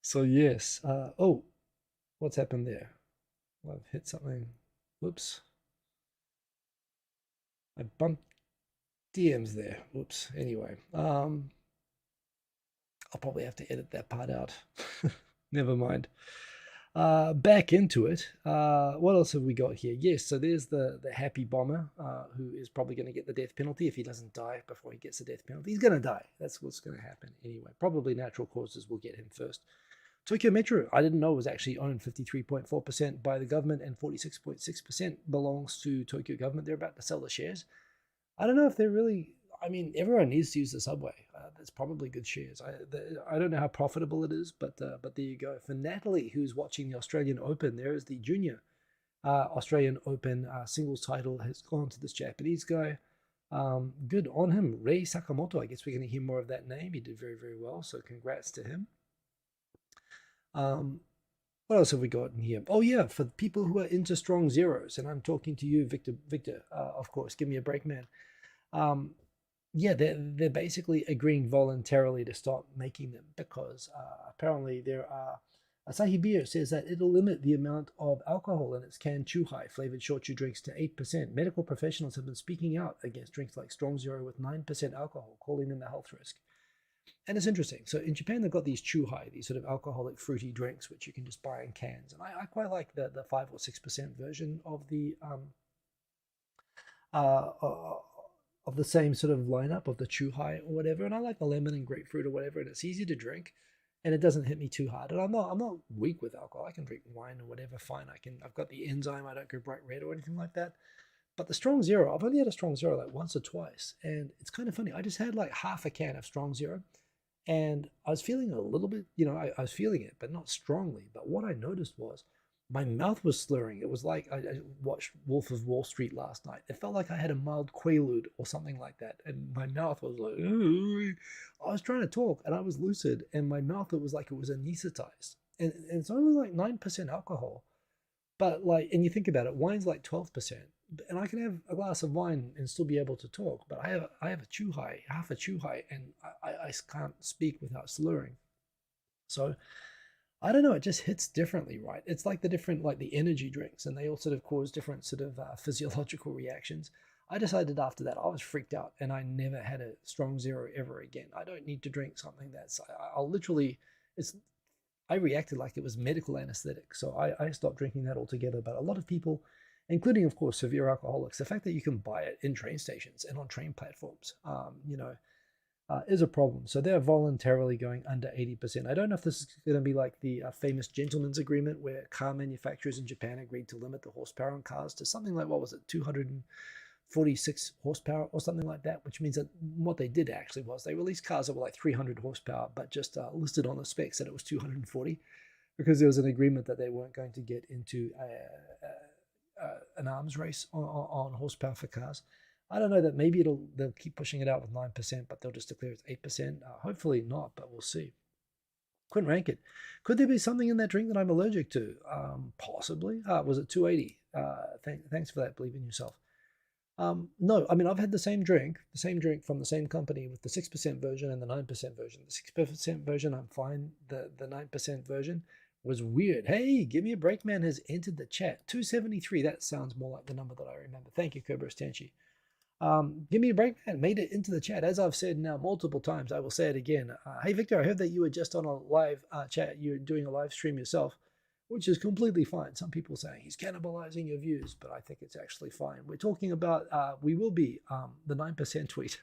So yes. Oh, what's happened there? I've hit something. Whoops. I bumped DMs there. Whoops. Anyway, I'll probably have to edit that part out. Never mind. Back into it. What else have we got here? Yes, so there's the happy bomber who is probably going to get the death penalty if he doesn't die before he gets the death penalty. He's going to die. That's what's going to happen anyway. Probably natural causes will get him first. Tokyo Metro, I didn't know, was actually owned 53.4% by the government and 46.6% belongs to Tokyo government. They're about to sell the shares. I don't know if they're really, I mean, everyone needs to use the subway. That's probably good shares. I don't know how profitable it is, but there you go. For Natalie, who's watching the Australian Open, there is the junior Australian Open singles title has gone to this Japanese guy. Good on him. Rei Sakamoto. I guess we're going to hear more of that name. He did very, very well. So congrats to him. What else have we got in here? Oh yeah, for people who are into strong zeros, and I'm talking to you, Victor, of course. Give me a break, man. Yeah, they're basically agreeing voluntarily to stop making them because apparently there are. Asahi Beer says that it'll limit the amount of alcohol in its canned Chuhai flavored shochu drinks to 8%. Medical professionals have been speaking out against drinks like Strong Zero with 9% alcohol, calling them a health risk. And it's interesting. So in Japan, they've got these Chuhai, these sort of alcoholic fruity drinks, which you can just buy in cans. And I quite like the 5 or 6% version of the same sort of lineup of the Chuhai or whatever. And I like the lemon and grapefruit or whatever. And it's easy to drink. And it doesn't hit me too hard. And I'm not weak with alcohol. I can drink wine or whatever, fine. I've got the enzyme. I don't go bright red or anything like that. But the Strong Zero, I've only had a Strong Zero like once or twice, and it's kind of funny. I just had like half a can of Strong Zero, and I was feeling a little bit, I was feeling it, but not strongly. But what I noticed was my mouth was slurring. It was like I watched Wolf of Wall Street last night. It felt like I had a mild quaalude or something like that. And my mouth was like, ugh. I was trying to talk and I was lucid and my mouth, it was like it was anesthetized. And it's only like 9% alcohol. But like, and you think about it, wine's like 12%. And I can have a glass of wine and still be able to talk. But I have a Chuhai, half a Chuhai, and I can't speak without slurring. So I don't know, it just hits differently, right? It's like the energy drinks, and they all sort of cause different sort of physiological reactions. I decided after that, I was freaked out, and I never had a Strong Zero ever again. I don't need to drink something that's, I reacted like it was medical anesthetic. So I stopped drinking that altogether. But a lot of people, including, of course, severe alcoholics, the fact that you can buy it in train stations and on train platforms, is a problem. So they're voluntarily going under 80%. I don't know if this is going to be like the famous gentleman's agreement where car manufacturers in Japan agreed to limit the horsepower in cars to something like, what was it, 246 horsepower or something like that, which means that what they did actually was they released cars that were like 300 horsepower, but just listed on the specs that it was 240 because there was an agreement that they weren't going to get into an arms race on horsepower for cars. I don't know, that maybe they'll keep pushing it out with 9%, but they'll just declare it's 8%. Hopefully not, but we'll see. Couldn't rank it. Could there be something in that drink that I'm allergic to? Possibly. Was it 280? Thanks for that. Believe in yourself. No, I mean, I've had the same drink from the same company with the 6% version and the 9% version. The 6% version, I'm fine. The 9% version was weird. Hey, give me a break, man, has entered the chat. 273, that sounds more like the number that I remember. Thank you, Cobra Stanchi. Give me a break, man. Made it into the chat. As I've said now multiple times, I will say it again. Hey, Victor, I heard that you were just on a live chat. You're doing a live stream yourself, which is completely fine. Some people saying he's cannibalizing your views, but I think it's actually fine. We're talking about, we will be the 9% tweet.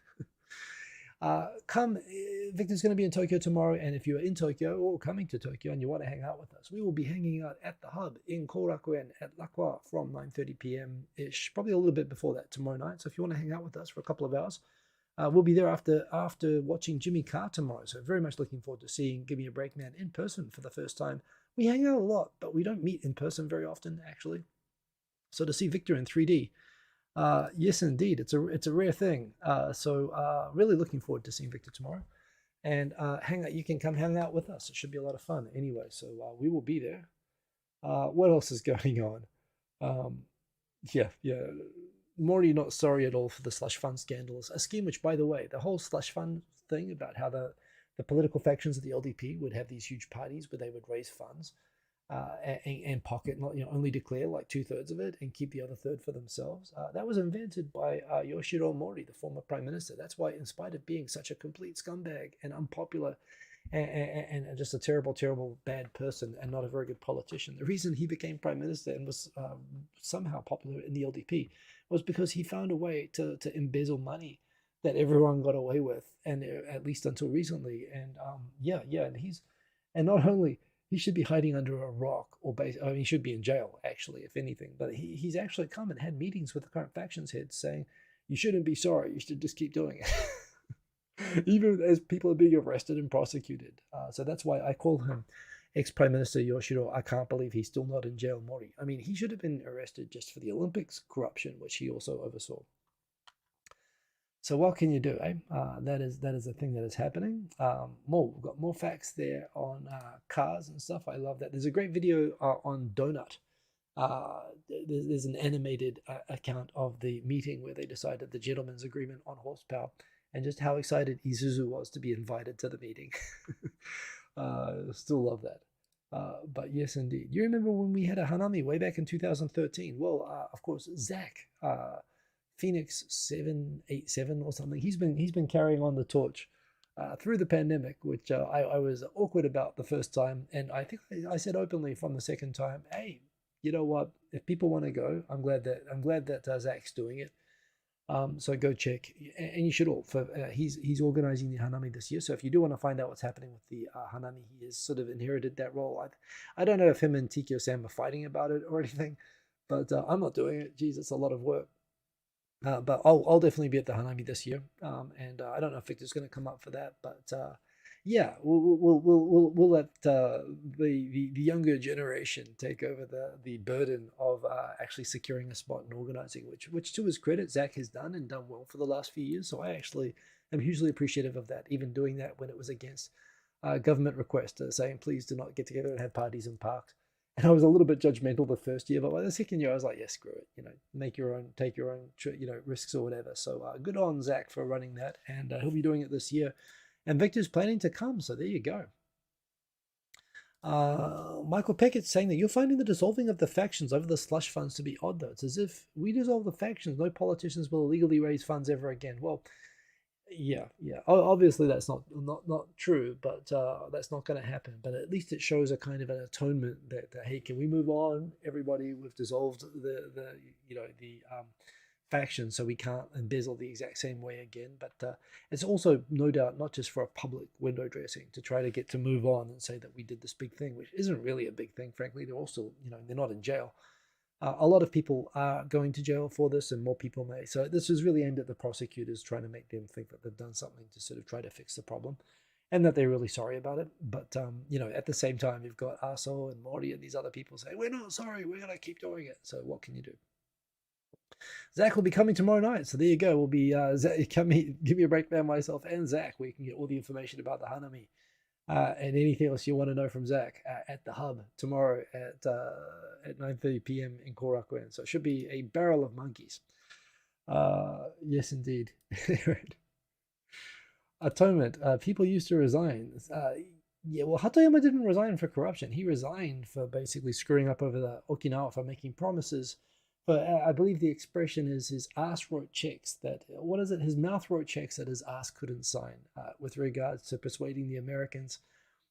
Victor's going to be in Tokyo tomorrow, and if you're in Tokyo or coming to Tokyo and you want to hang out with us, we will be hanging out at the Hub in Korakuen at Lakwa from 9:30 p.m.-ish, probably a little bit before that tomorrow night. So if you want to hang out with us for a couple of hours, we'll be there after watching Jimmy Carr tomorrow. So very much looking forward to seeing Give Me a Break Man in person for the first time. We hang out a lot, but we don't meet in person very often, actually. So to see Victor in 3D, yes, indeed, it's a rare thing. So really looking forward to seeing Victor tomorrow, and hang out. You can come hang out with us. It should be a lot of fun anyway. So we will be there. What else is going on? Yeah. Morty not sorry at all for the Slush Fund scandals, a scheme which, by the way, the whole Slush Fund thing about how the political factions of the LDP would have these huge parties where they would raise funds and pocket, not only declare like 2/3 of it and keep the other third for themselves. That was invented by Yoshiro Mori, the former prime minister. That's why, in spite of being such a complete scumbag and unpopular and just a terrible, terrible bad person and not a very good politician, the reason he became prime minister and was somehow popular in the LDP was because he found a way to embezzle money that everyone got away with, and at least until recently. And and not only he should be hiding under a rock he should be in jail, actually, if anything. But he's actually come and had meetings with the current factions heads saying, you shouldn't be sorry, you should just keep doing it. Even as people are being arrested and prosecuted. So that's why I call him ex-Prime Minister Yoshiro, I can't believe he's still not in jail, Mori. I mean, he should have been arrested just for the Olympics corruption, which he also oversaw. So what can you do, eh? That is a thing that is happening. We've got more facts there on cars and stuff. I love that. There's a great video on Donut. There's an animated account of the meeting where they decided the gentleman's agreement on horsepower, and just how excited Isuzu was to be invited to the meeting. Still love that. But yes, indeed. You remember when we had a Hanami way back in 2013? Well, of course, Zach, Phoenix 787 or something. He's been carrying on the torch through the pandemic, which I was awkward about the first time, and I think I said openly from the second time, hey, you know what? If people want to go, I'm glad that Zach's doing it. So go check, and you should all. He's organizing the Hanami this year. So if you do want to find out what's happening with the Hanami, he has sort of inherited that role. I don't know if him and Tikio Sam are fighting about it or anything, but I'm not doing it. Geez, it's a lot of work. But I'll definitely be at the Hanami this year, and I don't know if Victor's going to come up for that, but yeah, we'll let the younger generation take over the burden of actually securing a spot and organizing, which to his credit, Zach has done and done well for the last few years. So I actually am hugely appreciative of that, even doing that when it was against government request, saying please do not get together and have parties in parks. And I was a little bit judgmental the first year, but by the second year, I was like, yeah, screw it. Take your own, risks or whatever. So good on Zach for running that, and he'll be doing it this year. And Victor's planning to come, so there you go. Michael Peckett's saying that you're finding the dissolving of the factions over the slush funds to be odd, though. It's as if we dissolve the factions, no politicians will illegally raise funds ever again. Well, yeah. Obviously, that's not true, but that's not going to happen. But at least it shows a kind of an atonement that hey, can we move on? Everybody, we've dissolved the faction, so we can't embezzle the exact same way again. But it's also no doubt not just for a public window dressing to try to get to move on and say that we did this big thing, which isn't really a big thing, frankly. They're also, they're not in jail. A lot of people are going to jail for this, and more people may. So this is really aimed at the prosecutors, trying to make them think that they've done something to sort of try to fix the problem, and that they're really sorry about it. But at the same time, you've got Arso and Mori and these other people saying, we're not sorry, we're going to keep doing it. So what can you do? Zach will be coming tomorrow night, so there you go. We'll be give me a breakdown myself and Zach, where you can get all the information about the Hanami. And anything else you want to know from Zach at the hub tomorrow at 9:30 p.m. in Korakuen. So it should be a barrel of monkeys. Yes, indeed. Atonement. People used to resign. Yeah, well, Hatoyama didn't resign for corruption. He resigned for basically screwing up over the Okinawa, for making promises. But I believe the expression is his ass wrote checks that, what is it? His mouth wrote checks that his ass couldn't sign with regards to persuading the Americans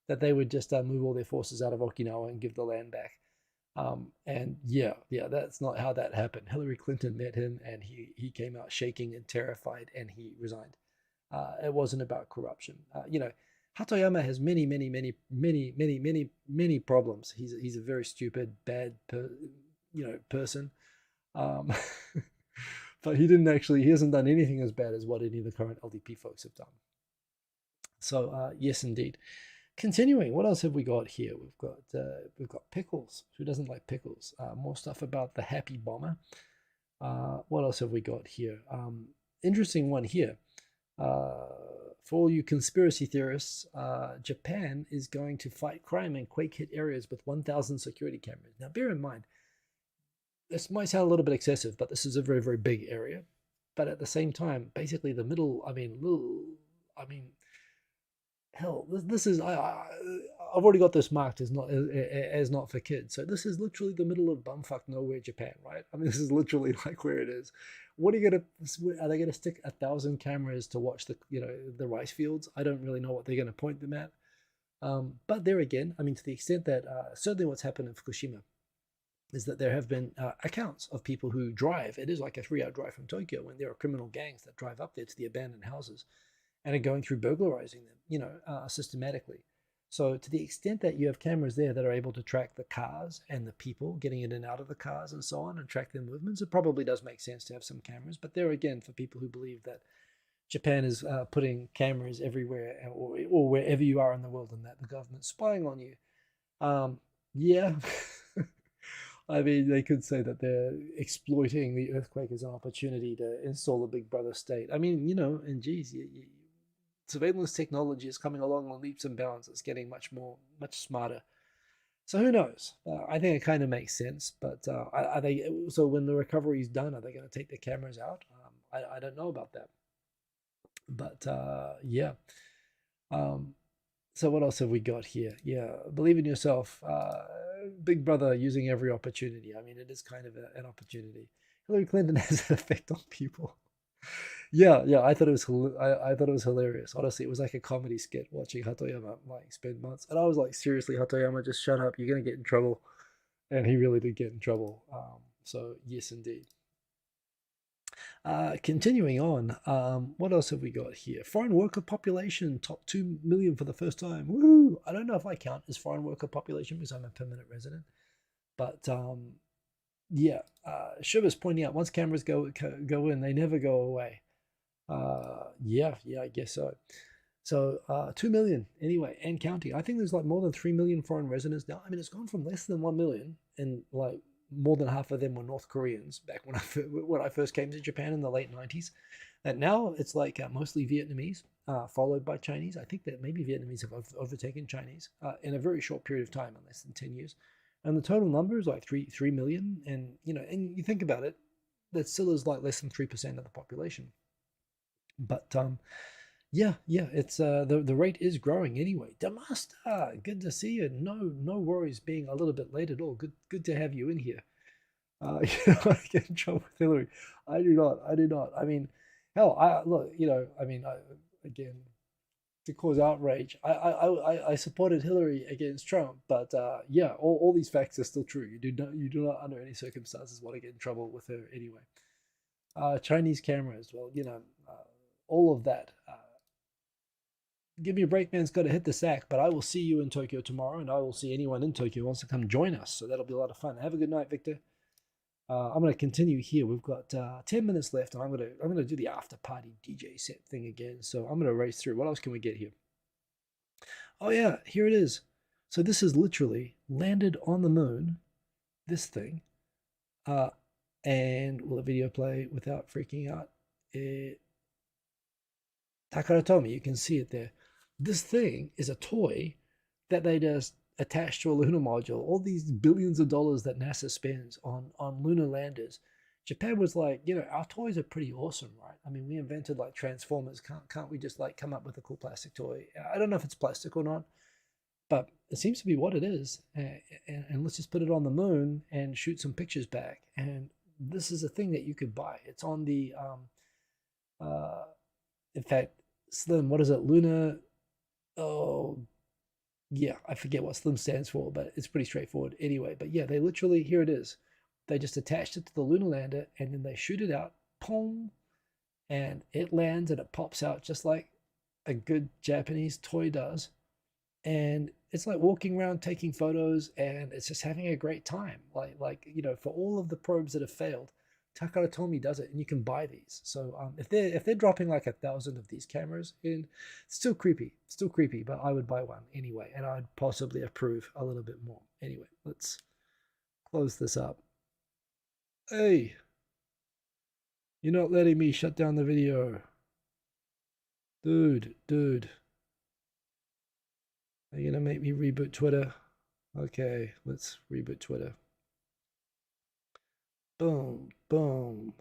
that they would just move all their forces out of Okinawa and give the land back. And yeah, that's not how that happened. Hillary Clinton met him, and he came out shaking and terrified, and he resigned. It wasn't about corruption. Hatoyama has many problems. He's a very stupid, bad person. But he hasn't done anything as bad as what any of the current LDP folks have done. So yes, indeed. Continuing, what else have we got here? We've got Pickles. Who doesn't like pickles? More stuff about the Happy Bomber. What else have we got here? Interesting one here. For all you conspiracy theorists, Japan is going to fight crime in quake-hit areas with 1,000 security cameras. Now, bear in mind, this might sound a little bit excessive, but this is a very, very big area. But at the same time, basically the middle, hell, this is, I've already got this marked as not for kids. So this is literally the middle of bumfuck nowhere, Japan, right? I mean, this is literally like where it is. Are they going to stick 1,000 cameras to watch the rice fields? I don't really know what they're going to point them at. But there again, to the extent that certainly what's happened in Fukushima is that there have been accounts of people who drive. It is like a 3-hour drive from Tokyo, when there are criminal gangs that drive up there to the abandoned houses and are going through burglarizing them, systematically. So to the extent that you have cameras there that are able to track the cars and the people getting in and out of the cars and so on, and track their movements, it probably does make sense to have some cameras. But there again, for people who believe that Japan is putting cameras everywhere or wherever you are in the world and that the government's spying on you, Yeah. I mean, they could say that they're exploiting the earthquake as an opportunity to install a Big Brother state. I mean, and geez, surveillance technology is coming along on leaps and bounds. It's getting much smarter. So who knows? I think it kind of makes sense. But are they? So when the recovery is done, are they going to take the cameras out? I don't know about that. But yeah. Um, so what else have we got here? Yeah, believe in yourself. Big Brother using every opportunity. I mean, it is kind of an opportunity. Hillary Clinton has an effect on people. Yeah. I thought it was I thought it was hilarious. Honestly, it was like a comedy skit watching Hatoyama like spend months, and I was like, seriously, Hatoyama, just shut up. You're gonna get in trouble, and he really did get in trouble. So yes, indeed. Continuing on, what else have we got here? Foreign worker population top 2 million for the first time. Woo! I don't know if I count as foreign worker population because I'm a permanent resident, but yeah. Shiva's pointing out once cameras go in, they never go away. Yeah, I guess so. So 2 million anyway, and counting. I think there's like more than 3 million foreign residents now. I mean, it's gone from less than 1 million, and like more than half of them were North Koreans back when I first came to Japan in the late 90s. And now it's like mostly Vietnamese, followed by Chinese. I think that maybe Vietnamese have overtaken Chinese in a very short period of time, in less than 10 years. And the total number is like 3 million. And and you think about it, that still is like less than 3% of the population. But yeah, it's the rate is growing anyway. Damasta, good to see you. No worries being a little bit late at all. Good to have you in here. I get in trouble with Hillary. I do not. I mean, hell, I look. I mean, again, to cause outrage, I supported Hillary against Trump, but yeah, all these facts are still true. You do not under any circumstances want to get in trouble with her anyway. Chinese cameras, well, all of that. Give me a break, man's got to hit the sack, but I will see you in Tokyo tomorrow, and I will see anyone in Tokyo who wants to come join us. So that'll be a lot of fun. Have a good night, Victor. I'm going to continue here. We've got 10 minutes left, and I'm gonna do the after party DJ set thing again. So I'm going to race through. What else can we get here? Oh yeah, here it is. So this is literally landed on the moon. This thing, uh, and will the video play without freaking out? Takaratomi, you can see it there. This thing is a toy that they just attach to a lunar module. All these billions of dollars that NASA spends on lunar landers. Japan was like, our toys are pretty awesome, right? I mean, we invented like Transformers. Can't we just like come up with a cool plastic toy? I don't know if it's plastic or not, but it seems to be what it is. And let's just put it on the moon and shoot some pictures back. And this is a thing that you could buy. It's on the in fact, Slim, what is it? Luna. Oh, yeah, I forget what Slim stands for, but it's pretty straightforward anyway. But yeah, they literally, here it is. They just attached it to the lunar lander and then they shoot it out, pong, and it lands and it pops out just like a good Japanese toy does. And it's like walking around taking photos and it's just having a great time. For all of the probes that have failed, Takara Tomy does it, and you can buy these. So if they're dropping like 1,000 of these cameras in, still creepy, but I would buy one anyway, and I'd possibly approve a little bit more. Anyway, let's close this up. Hey, you're not letting me shut down the video, dude. Are you gonna make me reboot Twitter? Okay, let's reboot Twitter. Boom.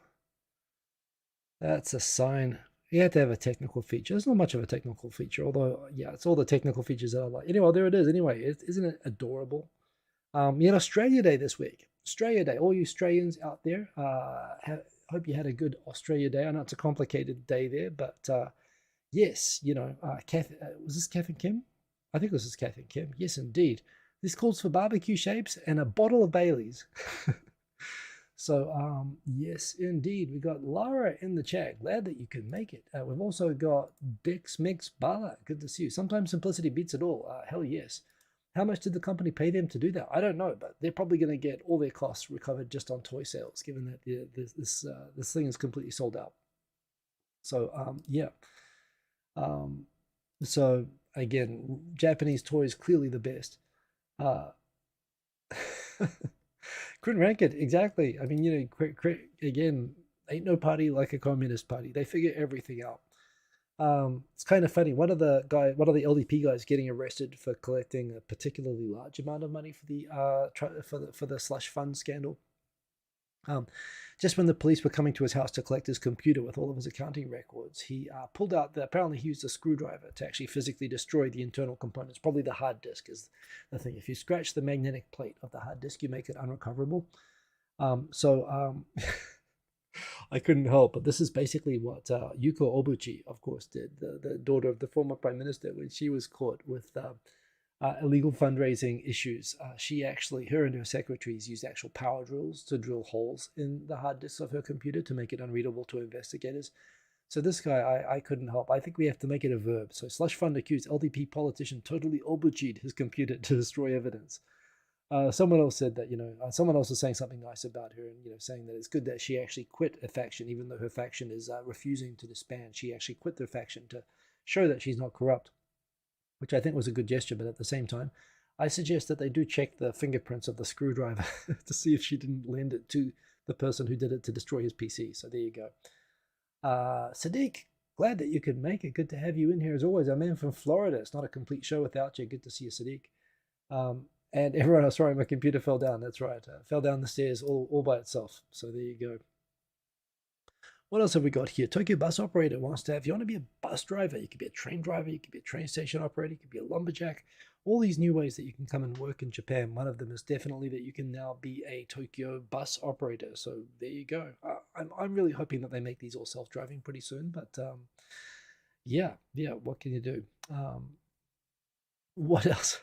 That's a sign. You have to have a technical feature. There's not much of a technical feature, although, yeah, it's all the technical features that I like. Anyway, there it is. Anyway, isn't it adorable? You had Australia Day this week. Australia Day. All you Australians out there, hope you had a good Australia Day. I know it's a complicated day there, but yes, Kath, was this Kath and Kim? I think this is Kath and Kim. Yes, indeed. This calls for barbecue shapes and a bottle of Bailey's. So, yes, indeed. We got Lara in the chat. Glad that you could make it. We've also got Bix Mix Bala. Good to see you. Sometimes simplicity beats it all. Hell yes. How much did the company pay them to do that? I don't know, but they're probably going to get all their costs recovered just on toy sales, given that this thing is completely sold out. So, yeah. So again, Japanese toys clearly the best. Uh, couldn't rank it exactly. I mean, again, ain't no party like a communist party. They figure everything out. It's kind of funny. One of the LDP guys getting arrested for collecting a particularly large amount of money for the slush fund scandal. Um, just when the police were coming to his house to collect his computer with all of his accounting records, he pulled out apparently he used a screwdriver to actually physically destroy the internal components. Probably the hard disk is the thing. If you scratch the magnetic plate of the hard disk, you make it unrecoverable. I couldn't help, but this is basically what Yuko Obuchi, of course, did, the daughter of the former prime minister, when she was caught with illegal fundraising issues. Her and her secretaries used actual power drills to drill holes in the hard disks of her computer to make it unreadable to investigators. So this guy, I couldn't help. I think we have to make it a verb. So Slush Fund accused LDP politician totally Obuchi'd his computer to destroy evidence. Someone else said that, someone else was saying something nice about her, and, saying that it's good that she actually quit a faction, even though her faction is refusing to disband. She actually quit their faction to show that she's not corrupt, which I think was a good gesture. But at the same time, I suggest that they do check the fingerprints of the screwdriver to see if she didn't lend it to the person who did it to destroy his PC. So there you go. Sadiq, glad that you could make it. Good to have you in here as always. I'm in from Florida. It's not a complete show without you. Good to see you, Sadiq. And everyone else, sorry, my computer fell down. That's right. Fell down the stairs all by itself. So there you go. What else have we got here? Tokyo bus operator wants to have, if you want to be a bus driver, you could be a train driver, you could be a train station operator, you could be a lumberjack. All these new ways that you can come and work in Japan. One of them is definitely that you can now be a Tokyo bus operator. So there you go. I'm really hoping that they make these all self-driving pretty soon. But yeah, what can you do? What else?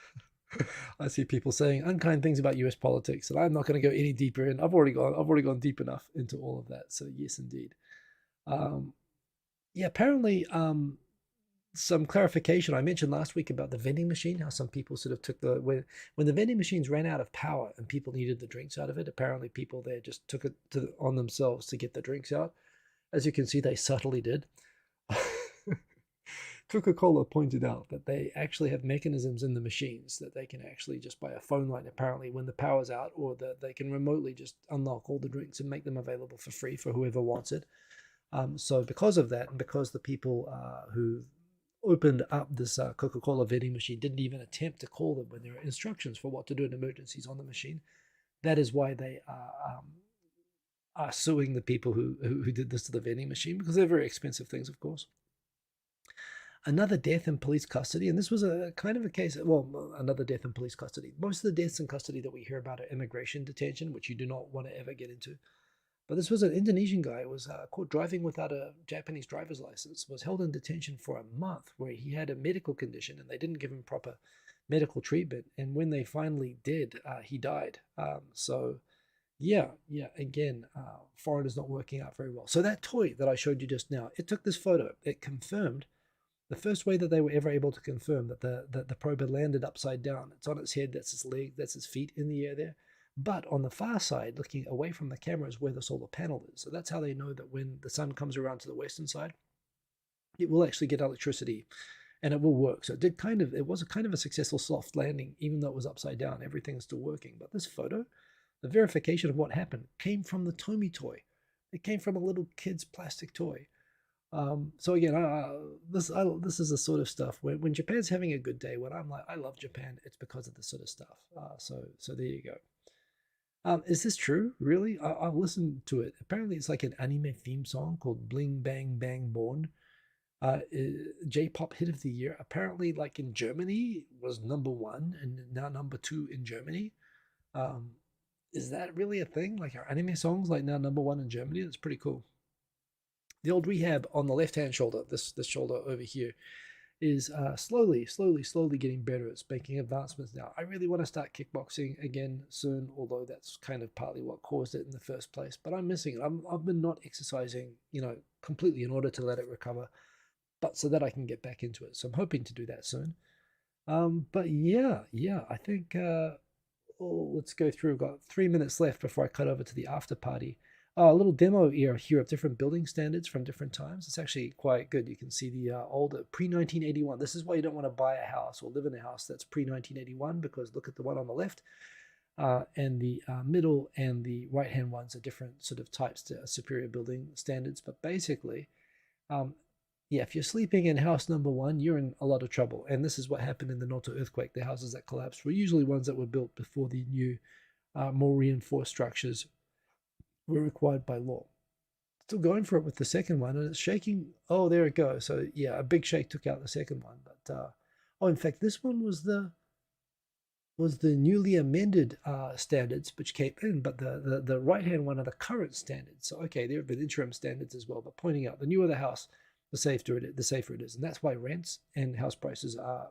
I see people saying unkind things about US politics, and I'm not going to go any deeper in. I've already gone deep enough into all of that. So yes, indeed. Yeah, apparently, some clarification. I mentioned last week about the vending machine, how some people sort of took when the vending machines ran out of power and people needed the drinks out of it. Apparently, people there just took it on themselves to get the drinks out. As you can see, they subtly did. Coca-Cola pointed out that they actually have mechanisms in the machines that they can actually just by a phone line, apparently, when the power's out, or that they can remotely just unlock all the drinks and make them available for free for whoever wants it. So because of that, and because the people who opened up this Coca-Cola vending machine didn't even attempt to call them when there are instructions for what to do in emergencies on the machine, that is why they are suing the people who did this to the vending machine, because they're very expensive things, of course. Another death in police custody, and this was a kind of a case, well, another death in police custody. Most of the deaths in custody that we hear about are immigration detention, which you do not want to ever get into. But this was an Indonesian guy who was caught driving without a Japanese driver's license, was held in detention for a month where he had a medical condition and they didn't give him proper medical treatment. And when they finally did, he died. So yeah, again, foreign is not working out very well. So that toy that I showed you just now, it took this photo. It confirmed the first way that they were ever able to confirm that the probe had landed upside down. It's on its head, that's its leg, that's its feet in the air there. But on the far side, looking away from the camera, is where the solar panel is. So that's how they know that when the sun comes around to the western side, it will actually get electricity and it will work. So it was a kind of a successful soft landing, even though it was upside down. Everything's still working. But this photo, the verification of what happened, came from the Tomy toy. It came from a little kid's plastic toy. So again, this is the sort of stuff when Japan's having a good day, when I'm like, I love Japan, it's because of this sort of stuff. So there you go. Is this true? Really? I'll listen to it. Apparently, it's like an anime theme song called "Bling Bang Bang Born." J-pop hit of the year. Apparently, like in Germany, was #1 and now #2 in Germany. Is that really a thing? Like our anime songs, like now #1 in Germany? That's pretty cool. The old rehab on the left-hand shoulder, this shoulder over here, is slowly getting better. It's making advancements now. I really want to start kickboxing again soon, although that's kind of partly what caused it in the first place. But I'm missing it. I've been not exercising, completely in order to let it recover, but so that I can get back into it. So I'm hoping to do that soon. But yeah, I think let's go through. I've got 3 minutes left before I cut over to the after party. A little demo here of different building standards from different times. It's actually quite good. You can see the older pre-1981. This is why you don't want to buy a house or live in a house that's pre-1981, because look at the one on the left, and the middle and the right-hand ones are different sort of types to superior building standards. But basically, yeah, if you're sleeping in house number 1, you're in a lot of trouble. And this is what happened in the Noto earthquake. The houses that collapsed were usually ones that were built before the new, more reinforced structures were required by law. Still going for it with the second one, and it's shaking. Oh, there it goes. So yeah, a big shake took out the second one. But oh, in fact, this one was the newly amended standards which came in, but the right hand one are the current standards. So okay, there have been interim standards as well, but pointing out the newer the house, the safer it is, and that's why rents and house prices are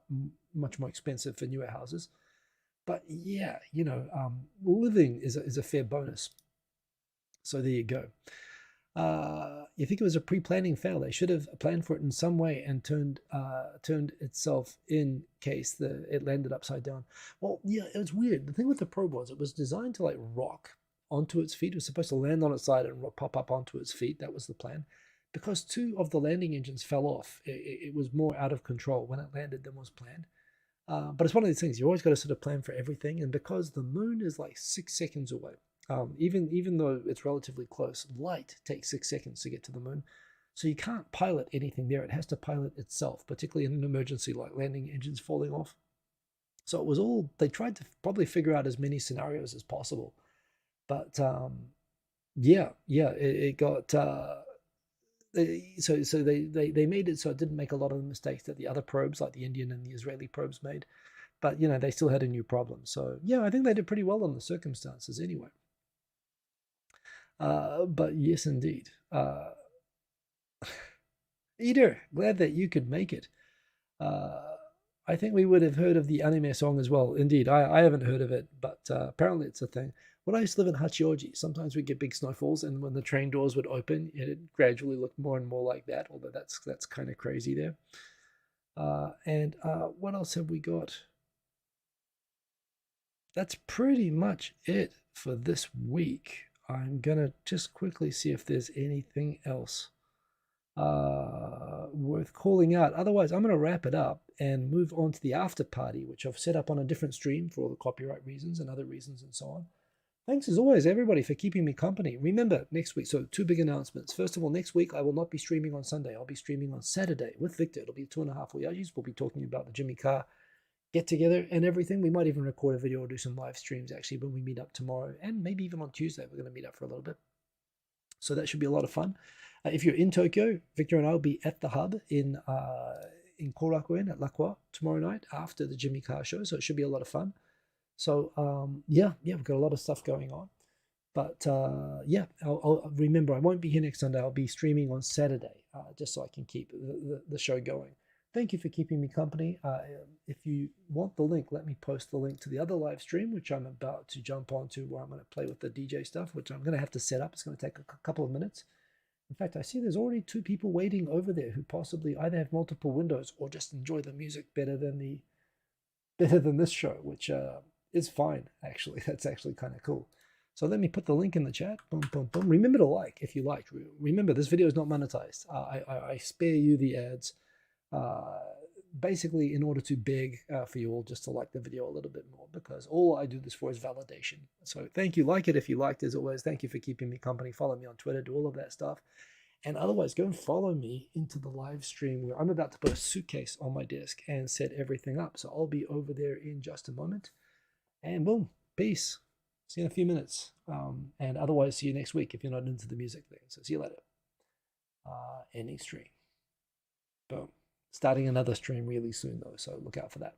much more expensive for newer houses. But yeah, you know, living is a fair bonus. So there you go. You think it was a pre-planning fail? They should have planned for it in some way and turned itself in case it landed upside down. Well, yeah, it was weird. The thing with the probe was it was designed to like rock onto its feet. It was supposed to land on its side and pop up onto its feet. That was the plan. Because 2 of the landing engines fell off, it was more out of control when it landed than was planned. But it's one of these things. You always got to sort of plan for everything. And because the moon is like 6 seconds away, even though it's relatively close, light takes 6 seconds to get to the moon. So you can't pilot anything there. It has to pilot itself, particularly in an emergency like landing engines falling off. So it was all, they tried to probably figure out as many scenarios as possible. But yeah, it got, so they made it so it didn't make a lot of the mistakes that the other probes, like the Indian and the Israeli probes, made. But, you know, they still had a new problem. So yeah, I think they did pretty well on the circumstances anyway. But yes, indeed. Eater, glad that you could make it. I think we would have heard of the anime song as well. Indeed, I haven't heard of it, but apparently it's a thing. When I used to live in Hachioji, sometimes we'd get big snowfalls, and when the train doors would open, it gradually looked more and more like that, although that's kind of crazy there. And what else have we got? That's pretty much it for this week. I'm gonna just quickly see if there's anything else worth calling out. Otherwise, I'm gonna wrap it up and move on to the after party, which I've set up on a different stream for all the copyright reasons and other reasons and so on. Thanks as always, everybody, for keeping me company. Remember, next week, so 2 big announcements. First of all, next week, I will not be streaming on Sunday. I'll be streaming on Saturday with Victor. It'll be 2.5 Voyages. We'll be talking about the Jimmy Carr get together and everything. We might even record a video or do some live streams actually when we meet up tomorrow, and maybe even on Tuesday. We're going to meet up for a little bit. So that should be a lot of fun. If you're in Tokyo, Victor and I will be at the hub in Korakuen at Lakwa tomorrow night after the Jimmy Carr show. So it should be a lot of fun. So yeah, we've got a lot of stuff going on. But yeah, I'll remember I won't be here next Sunday. I'll be streaming on Saturday, just so I can keep the show going. Thank you for keeping me company. If you want the link, let me post the link to the other live stream, which I'm about to jump onto, where I'm going to play with the DJ stuff, which I'm going to have to set up. It's going to take a couple of minutes. In fact, I see there's already 2 people waiting over there who possibly either have multiple windows or just enjoy the music better than this show, which is fine, actually. That's actually kind of cool. So let me put the link in the chat. Boom, boom, boom. Remember to like if you liked. Remember, this video is not monetized. I spare you the ads. Basically in order to beg for you all just to like the video a little bit more, because all I do this for is validation. So thank you. Like it if you liked. As always, thank you for keeping me company. Follow me on Twitter, do all of that stuff. And otherwise, go and follow me into the live stream where I'm about to put a suitcase on my desk and set everything up. So I'll be over there in just a moment. And boom, peace. See you in a few minutes. And otherwise, see you next week if you're not into the music thing. So see you later. Ending stream. Boom. Starting another stream really soon, though, so look out for that.